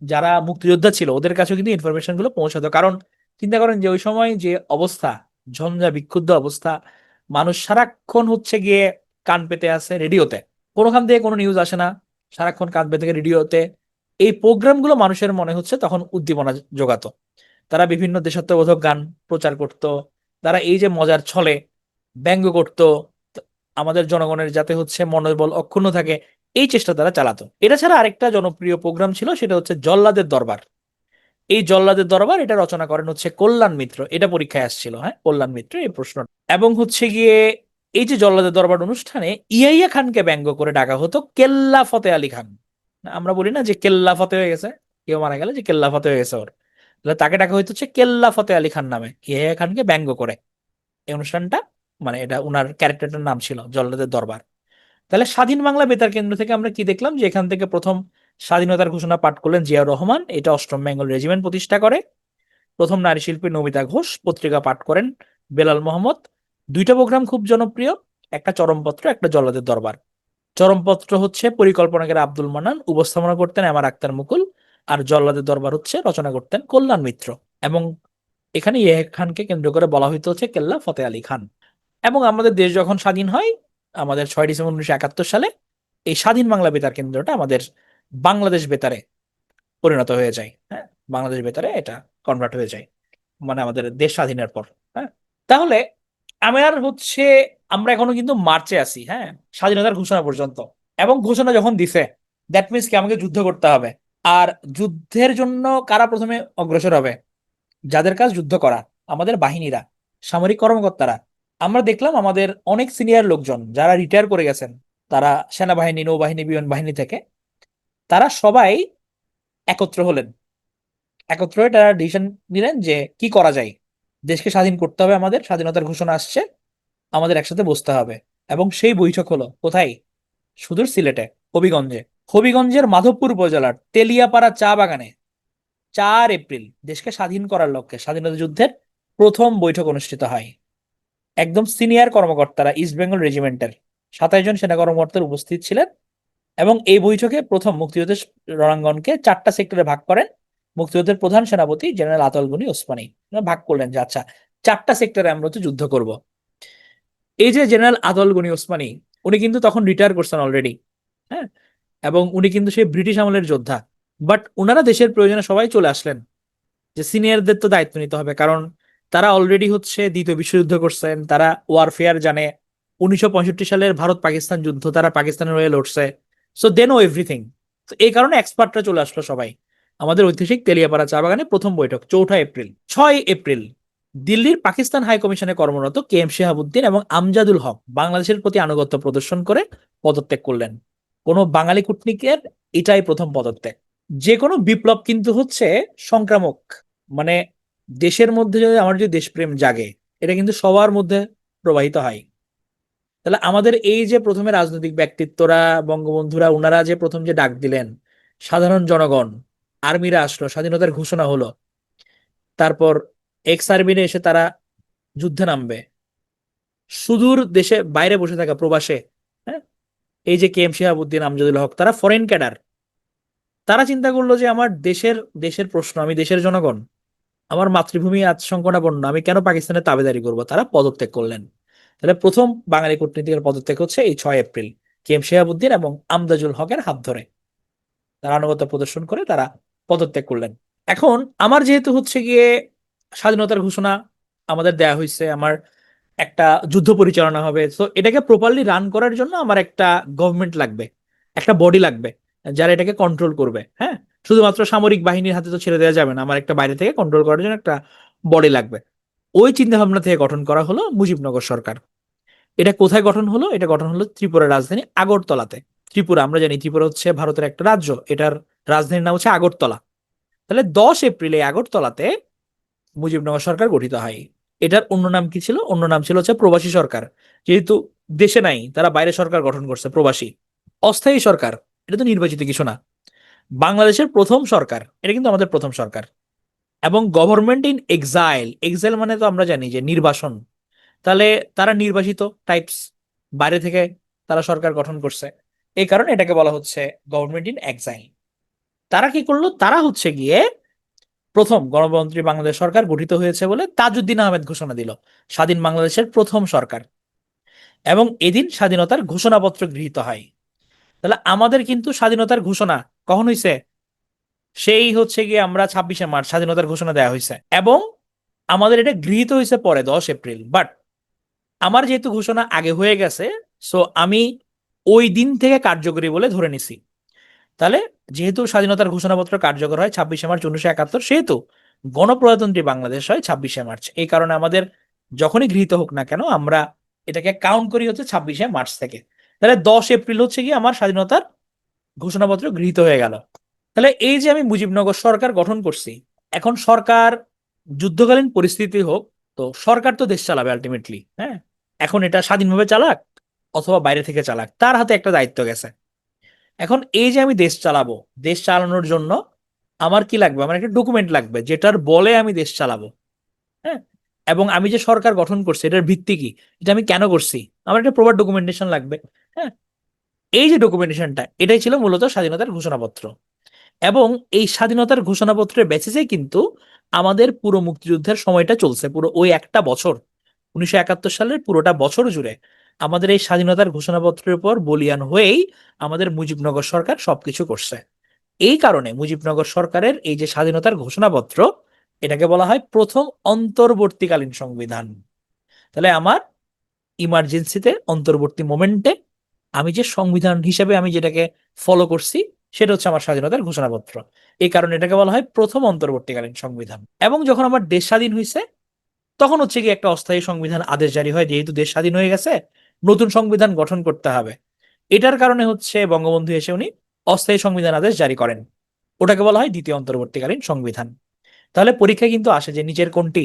যারা মুক্তিযোদ্ধা ছিল ওদের কাছেও কিন্তু ইনফরমেশন গুলো পৌঁছাতো। কারণ চিন্তা করেন যে ওই সময় যে অবস্থা, ঝঞ্ঝা বিক্ষুব্ধ অবস্থা, মানুষ সারাক্ষণ হচ্ছে গিয়ে কান পেতে আছে রেডিওতে, কোনোখান থেকে কোনো নিউজ আসে না, সারাক্ষণ কান পেতে থাকে রেডিওতে। এই প্রোগ্রামগুলো মানুষের মনে হচ্ছে তখন উদ্দীপনা যোগাতো। তারা বিভিন্ন দেশাত্মবোধক গান প্রচার করত, তারা এই যে মজার ছলে ব্যঙ্গ করত, আমাদের জনগণের যাতে হচ্ছে মনোবল অক্ষুণ্ণ থাকে, এই চেষ্টা তারা চালাতো। এটা ছাড়া আরেকটা জনপ্রিয় প্রোগ্রাম ছিল, সেটা হচ্ছে জল্লাদের দরবার। এই জল্লাদের দরবার এটা রচনা করেন হচ্ছে কল্যাণ মিত্র, এটা পরীক্ষায় আসছিল, হ্যাঁ, কল্যাণ মিত্র এই প্রশ্ন। এবং হচ্ছে গিয়ে এই যে জল্লাদের দরবার অনুষ্ঠানে ইয়াইয়া খানকে ব্যঙ্গ করে ডাকা হতো কেল্লা ফতে আলী খান। আমরা বলি না যে কেল্লা ফতে হয়ে গেছে, কেউ মারা গেলে যে কেল্লা ফতে হয়ে গেছে ওর, তাহলে তাকে ডাকা হইতো হচ্ছে কেল্লা ফতে আলী খান নামে, ইয়াইয়া খানকে ব্যঙ্গ করে। এই অনুষ্ঠানটা, মানে এটা উনার ক্যারেক্টারটার নাম ছিল জল্লাদের দরবার। তাহলে স্বাধীন বাংলা বেতার কেন্দ্র থেকে আমরা কি দেখলাম, যে এখান থেকে প্রথম স্বাধীনতার ঘোষণা পাঠ করলেন জিয়াউর রহমান, এটা 8ম বেঙ্গল রেজিমেন্ট প্রতিষ্ঠা করে। প্রথম নারী শিল্পী নমিতা ঘোষ, পত্রিকা পাঠ করেন বেলাল মোহাম্মদ। দুইটা প্রোগ্রাম খুব জনপ্রিয়, একটা চরমপত্র, একটা জল্লাদের দরবার। চরমপত্র হচ্ছে পরিকল্পনাকারী আব্দুল মান্নান, উপস্থাপনা করতেন এম আর আক্তার মুকুল, আর জল্লাদের দরবার হচ্ছে রচনা করতেন কল্যাণ মিত্র। এবং এখানে ইয়ে খানকে কেন্দ্র করে বলা হইতো হচ্ছে কেল্লা ফতে আলী খান। এবং আমাদের দেশ যখন স্বাধীন হয়, আমাদের 6 ডিসেম্বর 1971 সালে, এই স্বাধীন বাংলা বেতার কেন্দ্রটা আমাদের বাংলাদেশ বেতারে পরিণত হয়ে যায়। হ্যাঁ, বাংলাদেশ বেতারে এটা কনভার্ট হয়ে যায়, মানে আমাদের দেশ স্বাধীনের পর। হ্যাঁ, তাহলে আমার হচ্ছে আমরা এখনো কিন্তু মার্চে আছি, হ্যাঁ, স্বাধীনতার ঘোষণা পর্যন্ত। এবং ঘোষণা যখন দিছে, দ্যাট মিনস কি আমাকে যুদ্ধ করতে হবে। আর যুদ্ধের জন্য কারা প্রথমে অগ্রসর হবে? যাদের কাজ যুদ্ধ করা, আমাদের বাহিনীরা, সামরিক কর্মকর্তারা। আমরা দেখলাম আমাদের অনেক সিনিয়র লোকজন যারা রিটায়ার করে গেছেন, তারা সেনাবাহিনী, নৌবাহিনী, বিমান বাহিনী থেকে, তারা সবাই একত্র হলেন। একত্র হয়ে তারা ডিসিশন নিলেন যে কি করা যায়, দেশকে স্বাধীন করতে হবে, আমাদের স্বাধীনতার ঘোষণা আসছে, আমাদের একসাথে বসতে হবে। এবং সেই বৈঠক হলো কোথায়? সুদূর সিলেটে, হবিগঞ্জে। হবিগঞ্জের মাধবপুর উপজেলার তেলিয়াপাড়া চা বাগানে 4 এপ্রিল দেশকে স্বাধীন করার লক্ষ্যে স্বাধীনতা যুদ্ধের প্রথম বৈঠক অনুষ্ঠিত হয়। একদম সিনিয়র কর্মকর্তারা, ইস্ট বেঙ্গল রেজিমেন্টের 27 জন সেনা কর্মকর্তার উপস্থিত ছিলেন। এবং এই বৈঠকে প্রথম মুক্তিযুদ্ধের রণাঙ্গনকে 4টা সেক্টরে ভাগ করেন মুক্তিযুদ্ধের প্রধান সেনাপতি জেনারেল আতাউল গনি ওসমানী। ভাগ করলেন যে আচ্ছা 4টা সেক্টরে আমরা তো যুদ্ধ করব। এই যে জেনারেল আতাউল গনি ওসমানী, উনি কিন্তু তখন রিটায়ার করছেন অলরেডি। হ্যাঁ, এবং উনি কিন্তু সেই ব্রিটিশ আমলের যোদ্ধা। বাট উনারা দেশের প্রয়োজনে সবাই চলে আসলেন, যে সিনিয়রদের তো দায়িত্ব নিতে হবে, কারণ তারা অলরেডি হচ্ছে দ্বিতীয় বিশ্বযুদ্ধ করছেন, তারা ওয়ারফেয়ার জানে। 1965 সালের ভারত পাকিস্তান যুদ্ধ তারা পাকিস্তানের হয়ে লড়ছে। So they know everything. তো এই কারণে এক্সপার্টরা চলে আসলো সবাই। আমাদের ঐতিহাসিক তেলিয়াপাড়া চা বাগানে প্রথম বৈঠক 4 এপ্রিল। 6 এপ্রিল দিল্লির পাকিস্তান হাই কমিশনে কর্মরত কে এম শিহাবুদ্দিন এবং আমজাদুল হক বাংলাদেশের প্রতি আনুগত্য প্রদর্শন করে পদত্যাগ করলেন। কোনো বাঙালি কূটনীতিকের এটাই প্রথম পদত্যাগ। যে কোনো বিপ্লব কিন্তু হচ্ছে সংক্রামক। মানে দেশের মধ্যে যদি আমার যদি দেশপ্রেম জাগে, এটা কিন্তু সবার মধ্যে প্রবাহিত হয়। তাহলে আমাদের এই যে প্রথমে রাজনৈতিক ব্যক্তিত্বরা, বঙ্গবন্ধুরা, ওনারা যে প্রথম যে ডাক দিলেন, সাধারণ জনগণ, আর্মিরা আসলো, স্বাধীনতার ঘোষণা হলো, তারপর এক্স আর্মিরা এসে তারা যুদ্ধে নামবে, সুদূর দেশে বাইরে বসে থাকা প্রবাসে, হ্যাঁ, এই যে কে এম শিহাবুদ্দিন, আমজাদুল হক, তারা ফরেন ক্যাডার, তারা চিন্তা করলো যে আমার দেশের দেশের প্রশ্ন, আমি দেশের জনগণ, আমার মাতৃভূমি আজ সংকটাপন্ন, আমি কেন পাকিস্তানের তাবেদারি করব, তারা পদত্যাগ করলেন। তাহলে প্রথম বাঙালি কূটনীতিকের পদত্যাগ হচ্ছে এই 6 এপ্রিল, কে এম শিহাবুদ্দিন এবং আমদাজুল হকের হাত ধরে তারা আনুগত্য প্রদর্শন করে তারা পদত্যাগ করলেন। এখন আমার যেহেতু হচ্ছে গিয়ে স্বাধীনতার ঘোষণা আমাদের দেয়া হয়েছে, আমার একটা যুদ্ধ পরিচালনা হবে, তো এটাকে প্রপারলি রান করার জন্য আমার একটা গভর্নমেন্ট লাগবে, একটা বডি লাগবে যারা এটাকে কন্ট্রোল করবে। হ্যাঁ, শুধুমাত্র সামরিক বাহিনীর হাতে তো ছেড়ে দেওয়া যাবে না, আমার একটা বাইরে থেকে কন্ট্রোল করার জন্য একটা বডি লাগবে। ওই চিন্তা ভাবনা থেকে গঠন করা হলো মুজিবনগর সরকার। এটা কোথায় গঠন হলো? এটা গঠন হলো ত্রিপুরার রাজধানী আগরতলাতে। ত্রিপুরা, আমরা জানি ত্রিপুরা হচ্ছে ভারতের একটা রাজ্য, এটার রাজধানীর নাম হচ্ছে আগরতলা। তাহলে 10 এপ্রিলে আগরতলাতে মুজিবনগর সরকার গঠিত হয়। এটার অন্য নাম কি ছিল? অন্য নাম ছিল হচ্ছে প্রবাসী সরকার। যেহেতু দেশে নাই, তারা বাইরে সরকার গঠন করছে, প্রবাসী অস্থায়ী সরকার। এটা তো নির্বাচিত কিছু না, বাংলাদেশের প্রথম সরকার, এটা কিন্তু আমাদের প্রথম সরকার। এবং গভর্নমেন্ট ইন এক্সাইল, এক্সাইল মানে তো আমরা জানি যে নির্বাসন। তাহলে তারা নির্বাসিত টাইপস, বাইরে থেকে তারা সরকার গঠন করছে, এই কারণে এটাকে বলা হচ্ছে গভর্নমেন্ট ইন এক্সাইল। তারা কি করলো? তারা হচ্ছে গিয়ে প্রথম গণতন্ত্রী বাংলাদেশ সরকার গঠিত হয়েছে বলে তাজউদ্দিন আহমেদ ঘোষণা দিল, স্বাধীন বাংলাদেশের প্রথম সরকার। এবং এদিন স্বাধীনতার ঘোষণাপত্র গৃহীত হয়। তাহলে আমাদের কিন্তু স্বাধীনতার ঘোষণা কখন হয়েছে? সেই হচ্ছে গিয়ে আমরা 26শে মার্চ স্বাধীনতার ঘোষণা দেওয়া হয়েছে, এবং আমাদের এটা গৃহীত হয়েছে পরে 10 এপ্রিল। বাট আমার যেহেতু ঘোষণা আগে হয়ে গেছে, সো আমি ওই দিন থেকে কার্যকরী বলে ধরে নিছি। তাহলে যেহেতু স্বাধীনতার ঘোষণাপত্র কার্যকর হয় 26শে মার্চ 1971, সেহেতু গণপ্রজাতন্ত্রী বাংলাদেশ হয় 26শে মার্চ। এই কারণে আমাদের যখনই গৃহীত হোক না কেন, আমরা এটাকে কাউন্ট করি হচ্ছে 26শে মার্চ থেকে। তাহলে 10 এপ্রিল হচ্ছে কি আমার স্বাধীনতার ঘোষণাপত্র গৃহীত হয়ে গেল। তাহলে এই যে আমি মুজিবনগর সরকার গঠন করছি, এখন সরকার যুদ্ধকালীন পরিস্থিতি হোক, তো সরকার তো দেশ চালাবে আলটিমেটলি। হ্যাঁ, এখন এটা স্বাধীনভাবে চালাক অথবা বাইরে থেকে চালাক, তার হাতে একটা দায়িত্ব গেছে। এখন এই যে আমি দেশ চালাবো, দেশ চালানোর জন্য আমার কি লাগবে? আমার একটা ডকুমেন্ট লাগবে যেটার বলে আমি দেশ চালাবো। হ্যাঁ, এবং আমি যে সরকার গঠন করছি এটার ভিত্তি কি, এটা আমি কেন করছি, আমার একটা প্রপার ডকুমেন্টেশন লাগবে। হ্যাঁ, এই যে ডকুমেন্টেশনটা, এটাই ছিল মূলত স্বাধীনতার ঘোষণাপত্র। এবং এই স্বাধীনতার ঘোষণাপত্রের বেসিসে কিন্তু আমাদের পুরো মুক্তিযুদ্ধের সময়টা চলছে, পুরো ওই একটা বছর, 1971 সালের পুরোটা বছর জুড়ে আমাদের এই স্বাধীনতার ঘোষণাপত্রের উপর বলিয়ান হয়েই আমাদের মুজিবনগর সরকার সবকিছু করছে। এই কারণে মুজিবনগর সরকারের এই যে স্বাধীনতার ঘোষণাপত্র, এটাকে বলা হয় প্রথম অন্তর্বর্তীকালীন সংবিধান। তাহলে আমার ইমার্জেন্সিতে, অন্তর্বর্তী মোমেন্টে আমি যে সংবিধান হিসেবে আমি যেটাকে ফলো করছি, সেটা হচ্ছে আমার স্বাধীনতার ঘোষণাপত্র। এই কারণে এটাকে বলা হয় প্রথম অন্তর্বর্তীকালীন সংবিধান। এবং যখন আমার দেশ স্বাধীন হয়েছে, তখন হচ্ছে কি একটা অস্থায়ী সংবিধান আদেশ জারি হয়, যেহেতু দেশ স্বাধীন হয়ে গেছে, নতুন সংবিধান গঠন করতে হবে। এটার কারণে হচ্ছে বঙ্গবন্ধু এসে উনি অস্থায়ী সংবিধান আদেশ জারি করেন, ওটাকে বলা হয় দ্বিতীয় অন্তর্বর্তীকালীন সংবিধান। তাহলে পরীক্ষায় কিন্তু আসে যে নিচের কোনটি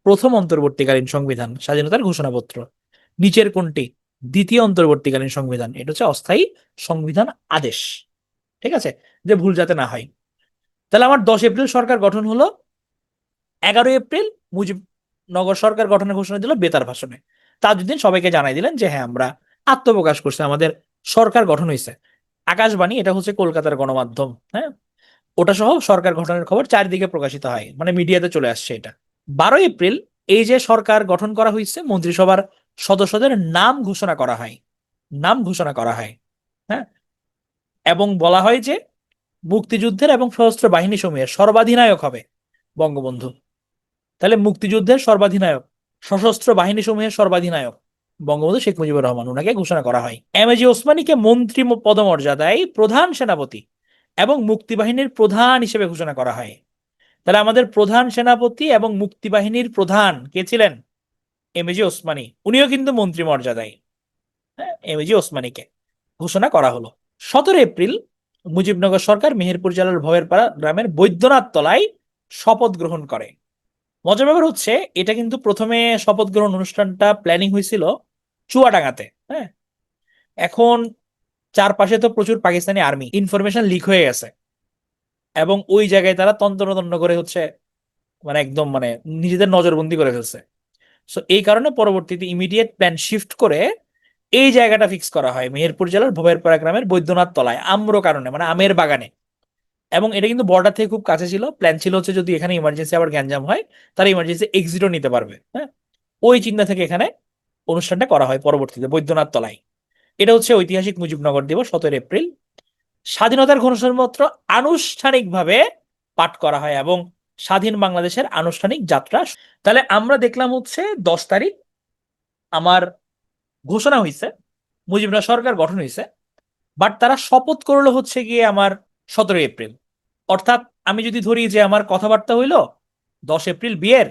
প্রথম অন্তর্বর্তীকালীন সংবিধান, স্বাধীনতার ঘোষণাপত্র, নিচের কোনটি দ্বিতীয় অন্তর্বর্তীকালীন সংবিধান, এটা হচ্ছে অস্থায়ী সংবিধান আদেশ। ঠিক আছে, যে ভুল যাতে না হয়। তাহলে আমার 10 এপ্রিল সরকার গঠন হলো। 11 এপ্রিল মুজিবনগর সরকার গঠনের ঘোষণা দিল বেতার ভাষণে। তাজউদ্দিন সবাইকে জানাই দিলেন যে হ্যাঁ, আমরা আত্মপ্রকাশ করছে, আমাদের সরকার গঠন হয়েছে। আকাশবাণী, এটা হচ্ছে কলকাতার গণমাধ্যম, হ্যাঁ, ওটা সহ সরকার গঠনের খবর চারিদিকে প্রকাশিত হয়, মানে মিডিয়াতে চলে আসছে এটা। 12 এপ্রিল এই যে সরকার গঠন করা হয়েছে, মন্ত্রিসভার সদস্যদের নাম ঘোষণা করা হয়, নাম ঘোষণা করা হয়, হ্যাঁ, এবং বলা হয় যে মুক্তিযুদ্ধের এবং সশস্ত্র বাহিনী সমূহের সর্বাধিনায়ক হবে বঙ্গবন্ধু। তাহলে মুক্তিযুদ্ধের সর্বাধিনায়ক, সশস্ত্র বাহিনী সমূহের সর্বাধিনায়ক বঙ্গবন্ধু শেখ মুজিবুর রহমান, ওনাকে ঘোষণা করা হয়। এম এ জি ওসমানীকে মন্ত্রী পদমর্যাদায় প্রধান সেনাপতি এবং মুক্তিবাহিনীর প্রধান হিসেবে ঘোষণা করা হয়। তাহলে আমাদের প্রধান সেনাপতি এবং মুক্তিবাহিনীর প্রধান কে ছিলেন? এম এ জি ওসমানী, উনিও কিন্তু মন্ত্রী মর্যাদায়। হ্যাঁ, এম এ জি ওসমানীকে ঘোষণা করা হলো। 17 এপ্রিল মুজিবনগর সরকার মেহেরপুর জেলার ভবেরপাড়া গ্রামের বৈদ্যনাথ তলায় শপথ গ্রহণ করে। মজার ব্যাপার হচ্ছে, এটা কিন্তু প্রথমে শপথ গ্রহণ অনুষ্ঠানটা প্ল্যানিং হয়েছিল চুয়াডাঙ্গাতে, হ্যাঁ। এখন চারপাশে তো প্রচুর পাকিস্তানি আর্মি, ইনফরমেশন লিক হয়ে গেছে, এবং ওই জায়গায় তারা তন্ত্রতন্ত্র করে হচ্ছে মানে একদম মানে নিজেদের নজরবন্দি করে ফেলছে। সো এই কারণে পরবর্তীতে ইমিডিয়েট প্ল্যান শিফট করে এই জায়গাটা ফিক্স করা হয় মেহেরপুর জেলার ভবেরপাড়া গ্রামের বৈদ্যনাথ তলায়, আম্র কারণে মানে আমের বাগানে। এবং এটা কিন্তু বর্ডার থেকে খুব কাছে ছিল, প্ল্যান ছিল হচ্ছে যদি এখানে ইমার্জেন্সি আবার গ্যাঞ্জাম হয় তারা ইমার্জেন্সি এক্সিটও নিতে পারবে, হ্যাঁ। ওই চিন্তা থেকে এখানে অনুষ্ঠানটা করা হয় পরবর্তীতে বৈদ্যনাথ তলায়। এটা হচ্ছে ঐতিহাসিক মুজিবনগর দিবস, 17 এপ্রিল। স্বাধীনতার ঘোষণাপত্র আনুষ্ঠানিকভাবে পাঠ করা হয় এবং স্বাধীন বাংলাদেশের আনুষ্ঠানিক যাত্রা। তাহলে আমরা দেখলাম হচ্ছে 10 তারিখ আমার ঘোষণা হয়েছে, মুজিবনগর সরকার গঠন হয়েছে, বাট তারা শপথ করলো হচ্ছে গিয়ে আমার 17 এপ্রিল। অর্থাৎ আমি যদি ধরি যে আমার কথাবার্তা হইলো 10 এপ্রিল বিয়ের,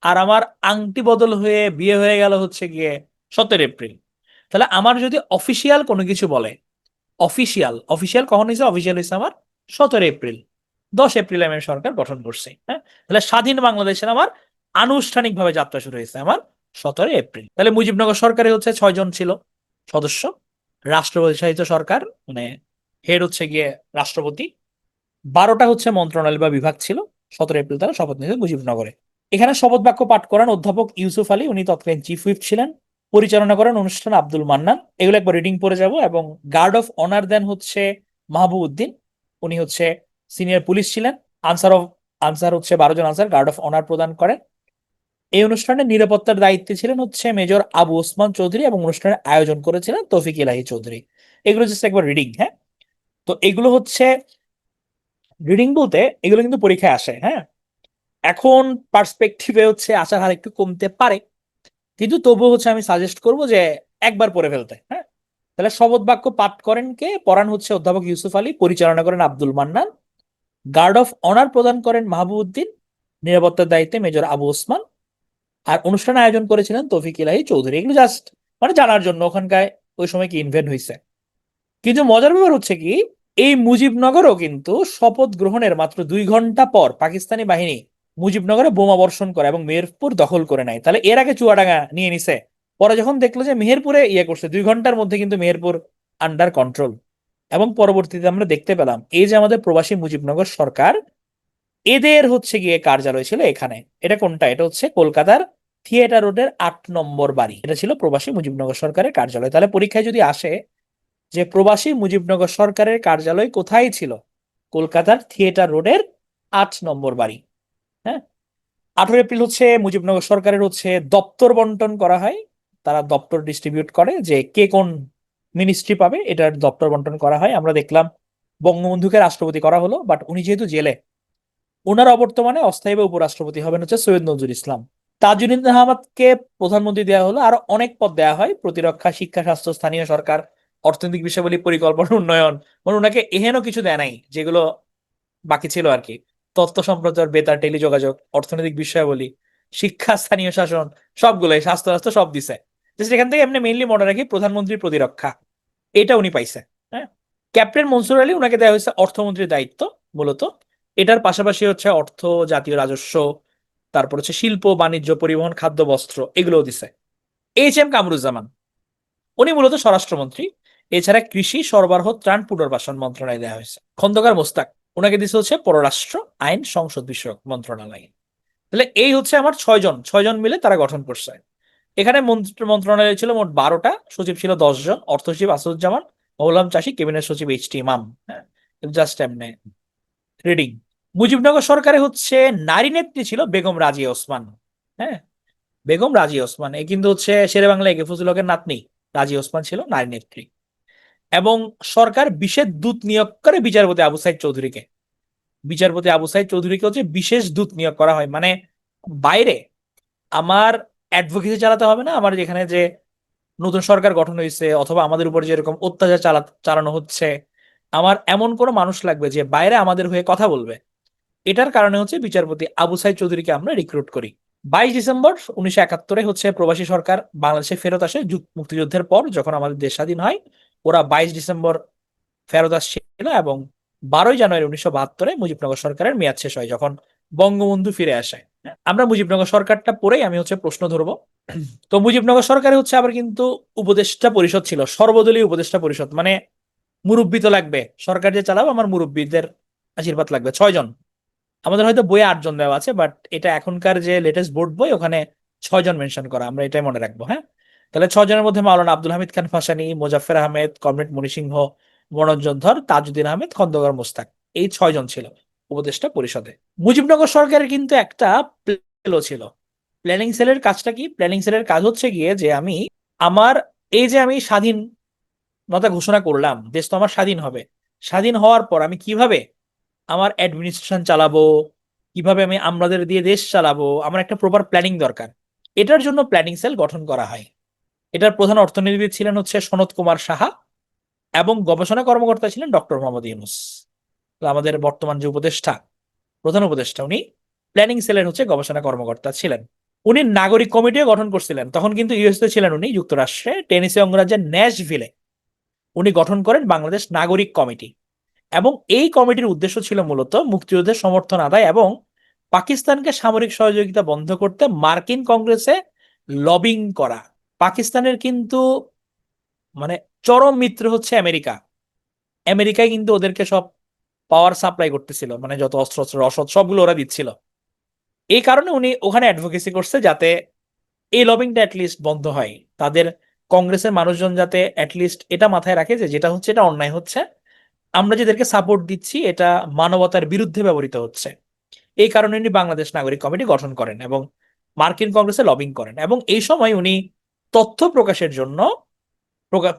আর আমার আংটি বদল হয়ে বিয়ে হয়ে গেল হচ্ছে গিয়ে 17 এপ্রিল, তাহলে আমার যদি অফিসিয়াল কোনো কিছু বলে, অফিসিয়াল অফিসিয়াল কখন হয়েছে? অফিসিয়াল হয়েছে আমার 17 এপ্রিল। 10 এপ্রিল আমি সরকার গঠন করছি, হ্যাঁ। তাহলে স্বাধীন বাংলাদেশের আমার আনুষ্ঠানিকভাবে যাত্রা শুরু হয়েছে আমার 17 এপ্রিল। তাহলে মুজিবনগর সরকারে হচ্ছে 6 জন ছিল সদস্য, রাষ্ট্রপতি শাসিত সরকার, মানে হেড হচ্ছে গিয়ে রাষ্ট্রপতি। 12টা হচ্ছে মন্ত্রণালয় বা বিভাগ ছিল। 17 এপ্রিল তারা শপথ নিয়েছে মুজিবনগরে। এখানে শপথ বাক্য পাঠ করেন অধ্যাপক ইউসুফ আলী, উনি তৎকালীন চিফ হুইপ ছিলেন। পরিচালনা করেন অনুষ্ঠান আব্দুল মান্নান। এগুলো একবার রিডিং পড়ে যাব। এবং গার্ড অফ অনার দেন হচ্ছে মাহবুব উদ্দিন, উনি হচ্ছে সিনিয়র পুলিশ ছিলেন। আনসার হচ্ছে 12 জন আনসার গার্ড অফ অনার প্রদান করেন। এই অনুষ্ঠানের নিরাপত্তার দায়িত্বে ছিলেন হচ্ছে মেজর আবু ওসমান চৌধুরী এবং অনুষ্ঠানের আয়োজন করেছিলেন তৌফিক ইলাহি চৌধুরী। এগুলো জাস্ট একবার রিডিং, হ্যাঁ। তো এগুলো হচ্ছে রিডিং বলতে এগুলো কিন্তু পরীক্ষায় আসে, হ্যাঁ। এখন পার্সপেক্টিভে হচ্ছে আসার হার একটু কমতে পারে, কিন্তু তবুও হচ্ছে আমি সাজেস্ট করব যে একবার পড়ে ফেলতে, হ্যাঁ। তাহলে শপথ বাক্য পাঠ করেন কে? পড়ান হচ্ছে অধ্যাপক ইউসুফ আলী, পরিচালনা করেন Abdul Mannan, guard of honour প্রদান করেন মাহবুব উদ্দিন, নিরাপত্তার দায়িত্বে মেজর আবু ওসমান, আর অনুষ্ঠান আয়োজন করেছিলেন তৌফিক ইলাহি চৌধুরী। এগুলো জাস্ট মানে জানার জন্য ওখানকার ওই সময় কি ইনভেন্ট হয়েছে। কিন্তু মজার ব্যাপার হচ্ছে কি, এই মুজিবনগরও কিন্তু শপথ গ্রহণের মাত্র 2 ঘন্টা পর পাকিস্তানি বাহিনী মুজিবনগরে বোমা বর্ষণ করে এবং মেহেরপুর দখল করে নেয়। তাহলে এর আগে চুয়াডাঙ্গা নিয়ে নিছে, পরে যখন দেখলো যে মেহেরপুরে ইয়ে করছে, 2 ঘন্টার মধ্যে কিন্তু মেহেরপুর আন্ডার কন্ট্রোল। এবং পরবর্তীতে আমরা দেখতে পেলাম এই যে আমাদের প্রবাসী মুজিবনগর সরকার, এদের হচ্ছে গিয়ে কার্যালয় ছিল এখানে। এটা কোনটা? এটা হচ্ছে কলকাতার থিয়েটার রোডের 8 নম্বর বাড়ি, এটা ছিল প্রবাসী মুজিবনগর সরকারের কার্যালয়। তাহলে পরীক্ষায় যদি আসে যে প্রবাসী মুজিবনগর সরকারের কার্যালয় কোথায় ছিল, কলকাতার থিয়েটার রোডের 8 নম্বর বাড়ি, হ্যাঁ। 18 এপ্রিল হচ্ছে মুজিবনগর সরকারের হচ্ছে দপ্তর বন্টন করা হয়। তারা দপ্তর ডিস্ট্রিবিউট করে যে কে কোন মিনিস্ট্রি পাবে, এটার দপ্তর বন্টন করা হয়। আমরা দেখলাম বঙ্গবন্ধুকে রাষ্ট্রপতি করা হলো, বাট উনি যেহেতু জেলে, ওনার অবর্তমানে অস্থায়ীভাবে উপরাষ্ট্রপতি হবেন হচ্ছে সৈয়দ নজরুল ইসলাম। তাজউদ্দিন আহমদকে প্রধানমন্ত্রী দেওয়া হলো, আরো অনেক পদ দেওয়া হয়, প্রতিরক্ষা, শিক্ষা, স্বাস্থ্য, স্থানীয় সরকার, অর্থনৈতিক বিষয়াবলী, পরিকল্পনা, উন্নয়ন। মানে ওনাকে এহেনও কিছু দেয় নাই যেগুলো বাকি ছিল আর কি। তথ্য সম্প্রচার, বেতার, টেলিযোগাযোগ, অর্থনৈতিক বিষয়াবলী, শিক্ষা, স্থানীয় শাসন, সবগুলোই, স্বাস্থ্য রাষ্ট্র সব দিছে। জাস্ট এখান থেকে এমনি মেইনলি মনে রাখি প্রধানমন্ত্রী প্রতিরক্ষা, এটা উনি পাইছে, হ্যাঁ। ক্যাপ্টেন মনসুর আলী, উনাকে দেওয়া হয়েছে অর্থমন্ত্রীর দায়িত্ব মূলত। এটার পাশাপাশি হচ্ছে অর্থ, জাতীয় রাজস্ব, তারপর হচ্ছে শিল্প, বাণিজ্য, পরিবহন, খাদ্য, বস্ত্র, এগুলোও দিছে। এইচ এম কামরুজ্জামান, উনি মূলত স্বরাষ্ট্রমন্ত্রী। এছাড়া কৃষি, সরবরাহ, ত্রাণ, পুনর্বাসন মন্ত্রণালয় দেওয়া হয়েছে। খন্দকার মোস্তাক, ওনাকে দিচ্ছে হচ্ছে পররাষ্ট্র, আইন, সংসদ বিষয়ক মন্ত্রণালয়। তাহলে এই হচ্ছে আমার 6 জন, 6 জন মিলে তারা গঠন করছে। এখানে মন্ত্রণালয় ছিল মোট 12টা, সচিব ছিল 10 জন, অর্থ সচিব আসাদুজ্জামান, মৌলাম চাষী ক্যাবিনেট সচিব এইচ টি ইমাম। হ্যাঁ, জাস্ট এমনি রিডিং। মুজিবনগর সরকারে হচ্ছে নারী নেত্রী ছিল বেগম রাজিয়া ওসমান। হ্যাঁ, বেগম রাজিয়া ওসমান এ কিন্তু হচ্ছে শেরে বাংলা একে ফজলুল হকের নাতনি। রাজিয়া ওসমান ছিল নারী নেত্রী। এবং সরকার বিশেষ দূত নিয়োগ করে বিচারপতি আবু সাইদ চৌধুরীকে। বিচারপতি আবু সাইদ চৌধুরীকে হচ্ছে বিশেষ দূত নিয়োগ করা হয়, মানে বাইরে আমার অ্যাডভোকেসি চালাতে হবে না, আমার যেখানে যে নতুন সরকার গঠন হয়েছে অথবা আমাদের উপর যেরকম অত্যাচার চালানো হচ্ছে, আমার এমন কোনো মানুষ লাগবে যে বাইরে আমাদের হয়ে কথা বলবে। এটার কারণে হচ্ছে বিচারপতি আবু সাইদ চৌধুরীকে আমরা রিক্রুট করি। 22 ডিসেম্বর 1971 হচ্ছে প্রবাসী সরকার বাংলাদেশে ফেরত আসে মুক্তিযুদ্ধের পর, যখন আমাদের দেশ স্বাধীন হয়। ওরা 22 ডিসেম্বর ফেরত আসছিল এবং 12 জানুয়ারি 1972 মুজিবনগর সরকারের মেয়াদ শেষ হয়, যখন বঙ্গবন্ধু ফিরে আসে। আমরা মুজিবনগর সরকারটা পড়েই আমি হচ্ছে প্রশ্ন ধরবো। তো মুজিবনগর সরকারে হচ্ছে আবার কিন্তু উপদেষ্টা পরিষদ ছিল, সর্বদলীয় উপদেষ্টা পরিষদ, মানে মুরব্বি তো লাগবে, সরকার যে চালাবো আমার মুরব্বিদের আশীর্বাদ লাগবে। 6 জন। আমাদের হয়তো বইয়ে 8 জন দেওয়া আছে, বাট এটা এখনকার যে লেটেস্ট বোর্ড বই ওখানে 6 জন মেনশন করা, আমরা এটাই মনে রাখবো। হ্যাঁ, তাহলে 6 জনের মধ্যে মাওলানা আব্দুল হামিদ খান ভাসানী, মোজাফফর আহমেদ, কমরেড মনি সিংহ, মনোরঞ্জন ধর, তাজউদ্দিন আহমেদ, খন্দকার মোস্তাক, এই 6 জন ছিল উপদেষ্টা পরিষদে। মুজিবনগর সরকারের কিন্তু একটা প্লেনও ছিল। প্ল্যানিং সেলের কাজটা কি? প্ল্যানিং সেলের কাজ হচ্ছে গিয়ে যে আমার এই যে আমি স্বাধীনতা ঘোষণা করলাম, দেশ তো আমার স্বাধীন হবে, স্বাধীন হওয়ার পর আমি কিভাবে আমার অ্যাডমিনিস্ট্রেশন চালাবো, কিভাবে আমি আমলাদের দিয়ে দেশ চালাবো, আমার একটা প্রপার প্ল্যানিং দরকার। এটার জন্য প্ল্যানিং সেল গঠন করা হয়। এটার প্রধান অর্থনীতিবিদ ছিলেন হচ্ছে সনৎ কুমার সাহা, এবং গবেষণা কর্মকর্তা ছিলেন ডক্টর মোহাম্মদ ইউনুস। তো আমাদের বর্তমান যে উপদেষ্টা, প্রধান উপদেষ্টা, উনি প্ল্যানিং সেলের হচ্ছে গবেষণা কর্মকর্তা ছিলেন। উনি নাগরিক কমিটিও গঠন করছিলেন, তখন কিন্তু ইউএসএ ছিলেন উনি, যুক্তরাষ্ট্রে টেনেসি অঙ্গরাজ্যের ন্যাশভিলে উনি গঠন করেন বাংলাদেশ নাগরিক কমিটি। এবং এই কমিটির উদ্দেশ্য ছিল মূলত মুক্তিযুদ্ধের সমর্থন আদায় এবং পাকিস্তানকে সামরিক সহযোগিতা বন্ধ করতে মার্কিন কংগ্রেসে লবিং করা। পাকিস্তানের কিন্তু মানে চরম মিত্র হচ্ছে আমেরিকা। আমেরিকায় কিন্তু ওদেরকে সব পাওয়ার সাপ্লাই করতেছিল, মানে যত অস্ত্র অস্ত্র রসদ সবগুলো ওরা দিচ্ছিল। এই কারণে উনি ওখানে অ্যাডভোকেসি করছে যাতে এই লবিংটা অ্যাটলিস্ট বন্ধ হয়। তাদের কংগ্রেসের মানুষজন যাতে অ্যাটলিস্ট এটা মাথায় রাখে যে যেটা হচ্ছে এটা অন্যায় হচ্ছে, আমরা যাদেরকে সাপোর্ট দিচ্ছি এটা মানবতার বিরুদ্ধে ব্যবহৃত হচ্ছে। এই কারণে উনি বাংলাদেশ নাগরিক কমিটি গঠন করেন এবং মার্কিন কংগ্রেসে লবিং করেন। এবং এই সময় উনি তথ্য প্রকাশের জন্য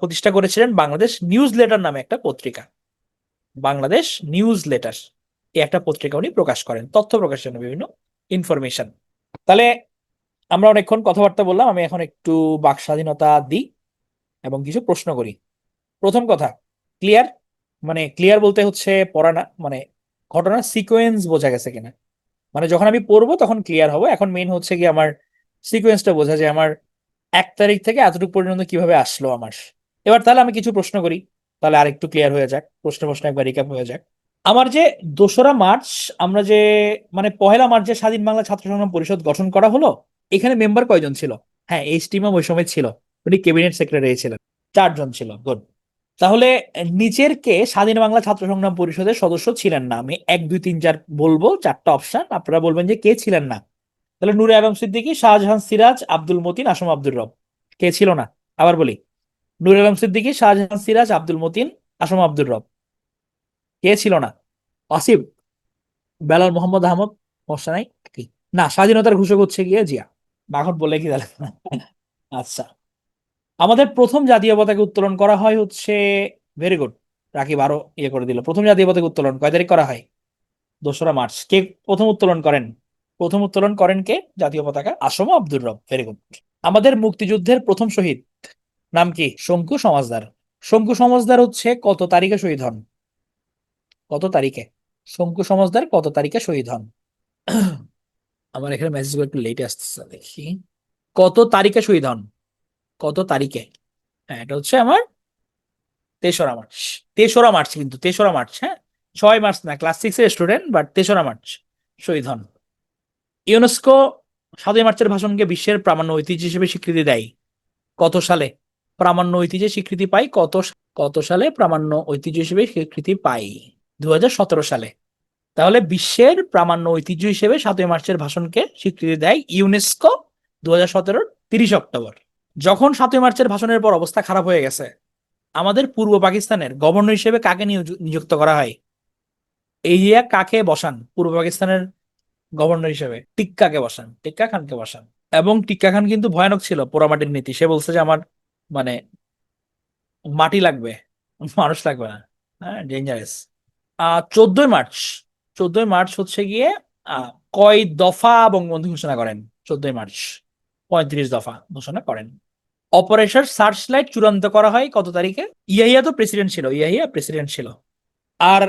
প্রতিষ্ঠা করেছিলেন বাংলাদেশ নিউজ লেটার নামে একটা পত্রিকা। বাংলাদেশ নিউজ লেটার, এই একটা পত্রিকা উনি প্রকাশ করেন তথ্য প্রকাশের জন্য বিভিন্ন ইনফরমেশন। তাহলে আমরা অনেকক্ষণ কথাবার্তা বললাম, আমি এখন একটু বাক স্বাধীনতা দিই এবং কিছু প্রশ্ন করি। প্রথম কথা, ক্লিয়ার? মানে ক্লিয়ার বলতে হচ্ছে পড়া না, মানে ঘটনার সিকোয়েন্স বোঝা গেছে কিনা। মানে যখন আমি পড়বো তখন ক্লিয়ার হবো, এখন মেইন হচ্ছে কি আমার সিকোয়েন্সটা বোঝা, যে আমার 1 তারিখ থেকে এতটুকু পর্যন্ত কিভাবে আসলো আমার। এবার তাহলে আমি কিছু প্রশ্ন করি, তাহলে আরেকটু ক্লিয়ার হয়ে যাক, প্রশ্ন প্রশ্ন একবার রিক্যাপ হয়ে যাক। আমার যে 2রা মার্চ, আমরা যে মানে 1লা মার্চ যে স্বাধীন বাংলা ছাত্র সংগ্রাম পরিষদ গঠন করা হলো, এখানে মেম্বার কয়জন ছিল? হ্যাঁ, এইচ টি ইমাম ওই সময় ছিল, উনি ক্যাবিনেট সেক্রেটারি ছিলেন। 4 জন ছিল, গুড। তাহলে নিচের কে স্বাধীন বাংলা ছাত্র সংগ্রাম পরিষদের সদস্য ছিলেন না? আমি 1 2 3 4 বলবো, 4টা অপশন, আপনারা বলবেন যে কে ছিলেন না। তাহলে নূরে আলম সিদ্দিকী, শাহজাহান সিরাজ, আব্দুল মতিন, আসম আব্দুর রব। কে ছিল না? আবার বলি, নূরে আলম সিদ্দিকী, শাহজাহান সিরাজ, আব্দুল মতিন, আসম আব্দুর রব। কে ছিল না? আসিফ, বেলাল মোহাম্মদ আহমদ, সমস্যা নাই কি? না, স্বাধীনতার ঘোষক হচ্ছে গিয়ে জিয়া। বাঘট বলে কি তাহলে? আচ্ছা, আমাদের প্রথম জাতীয় পতাকা উত্তোলন করা হয় হচ্ছে, ভেরি গুড, রাকিব আরো ইয়ে করে দিল। প্রথম জাতীয় পতাকা উত্তোলন কয় তারিখ করা হয়? 2রা মার্চ। কে প্রথম উত্তোলন করেন? প্রথম উত্তোলন করেন কে জাতীয় পতাকা? আসম আব্দুর রব, ভেরি গুড। আমাদের মুক্তিযুদ্ধের প্রথম শহীদ নাম কি? শঙ্কু সমাজদার। শঙ্কু সমাজদার হচ্ছে কত তারিখে শহীদ হন? কত তারিখে? শঙ্কু সমাজদার কত তারিখে শহীদ হন? আমার এখানে মেসেজ একটু লেটে আসতেছে, দেখি কত তারিখে শহীদ হন। কত তারিখে? হ্যাঁ, এটা হচ্ছে আমার 3রা মার্চ। 3রা মার্চ, কিন্তু 3রা মার্চ, হ্যাঁ, 6 মার্চ না, ক্লাস 6 এর স্টুডেন্ট, বাট 3রা মার্চ শহীদ হন। ইউনেস্কো 7 মার্চের ভাষণকে বিশ্বের প্রামাণ্য ঐতিহ্য হিসেবে স্বীকৃতি দেয় কত সালে? প্রামাণ্য ঐতিহ্যের স্বীকৃতি পাই কত সালে প্রামাণ্য ঐতিহ্য হিসেবে স্বীকৃতি পাই? 2017 সালে। তাহলে বিশ্বের প্রামাণ্য ঐতিহ্য হিসেবে 7 মার্চের ভাষণকে স্বীকৃতি দেয় ইউনেস্কো 2017-র 30 অক্টোবর। যখন 7 মার্চের ভাষণের পর অবস্থা খারাপ হয়ে গেছে, আমাদের পূর্ব পাকিস্তানের গভর্নর হিসেবে কাকে নিযুক্ত করা হয়? এহিয়া কাকে বসান পূর্ব পাকিস্তানের গভর্নর হিসেবে? টিক্কাকে বসান, টিক্কা খানকে বসান। এবং টিক্কা খান কিন্তু ভয়ানক ছিল, পোড়ামাটির নীতি। সে বলছে যে আমার মানে মাটি লাগবে, মানুষ লাগবে না। হ্যাঁ, ডেঞ্জারাস। 14ই মার্চ, 14ই মার্চ হচ্ছে গিয়ে আহ কয় দফা বঙ্গবন্ধু ঘোষণা করেন? 14ই মার্চ 35 দফা ঘোষণা করেন। অপারেশন সার্চ লাইট চূড়ান্ত করা হয় কত তারিখে? ইয়াহিয়া তো প্রেসিডেন্ট ছিল, ইয়াহিয়া প্রেসিডেন্ট ছিল। আর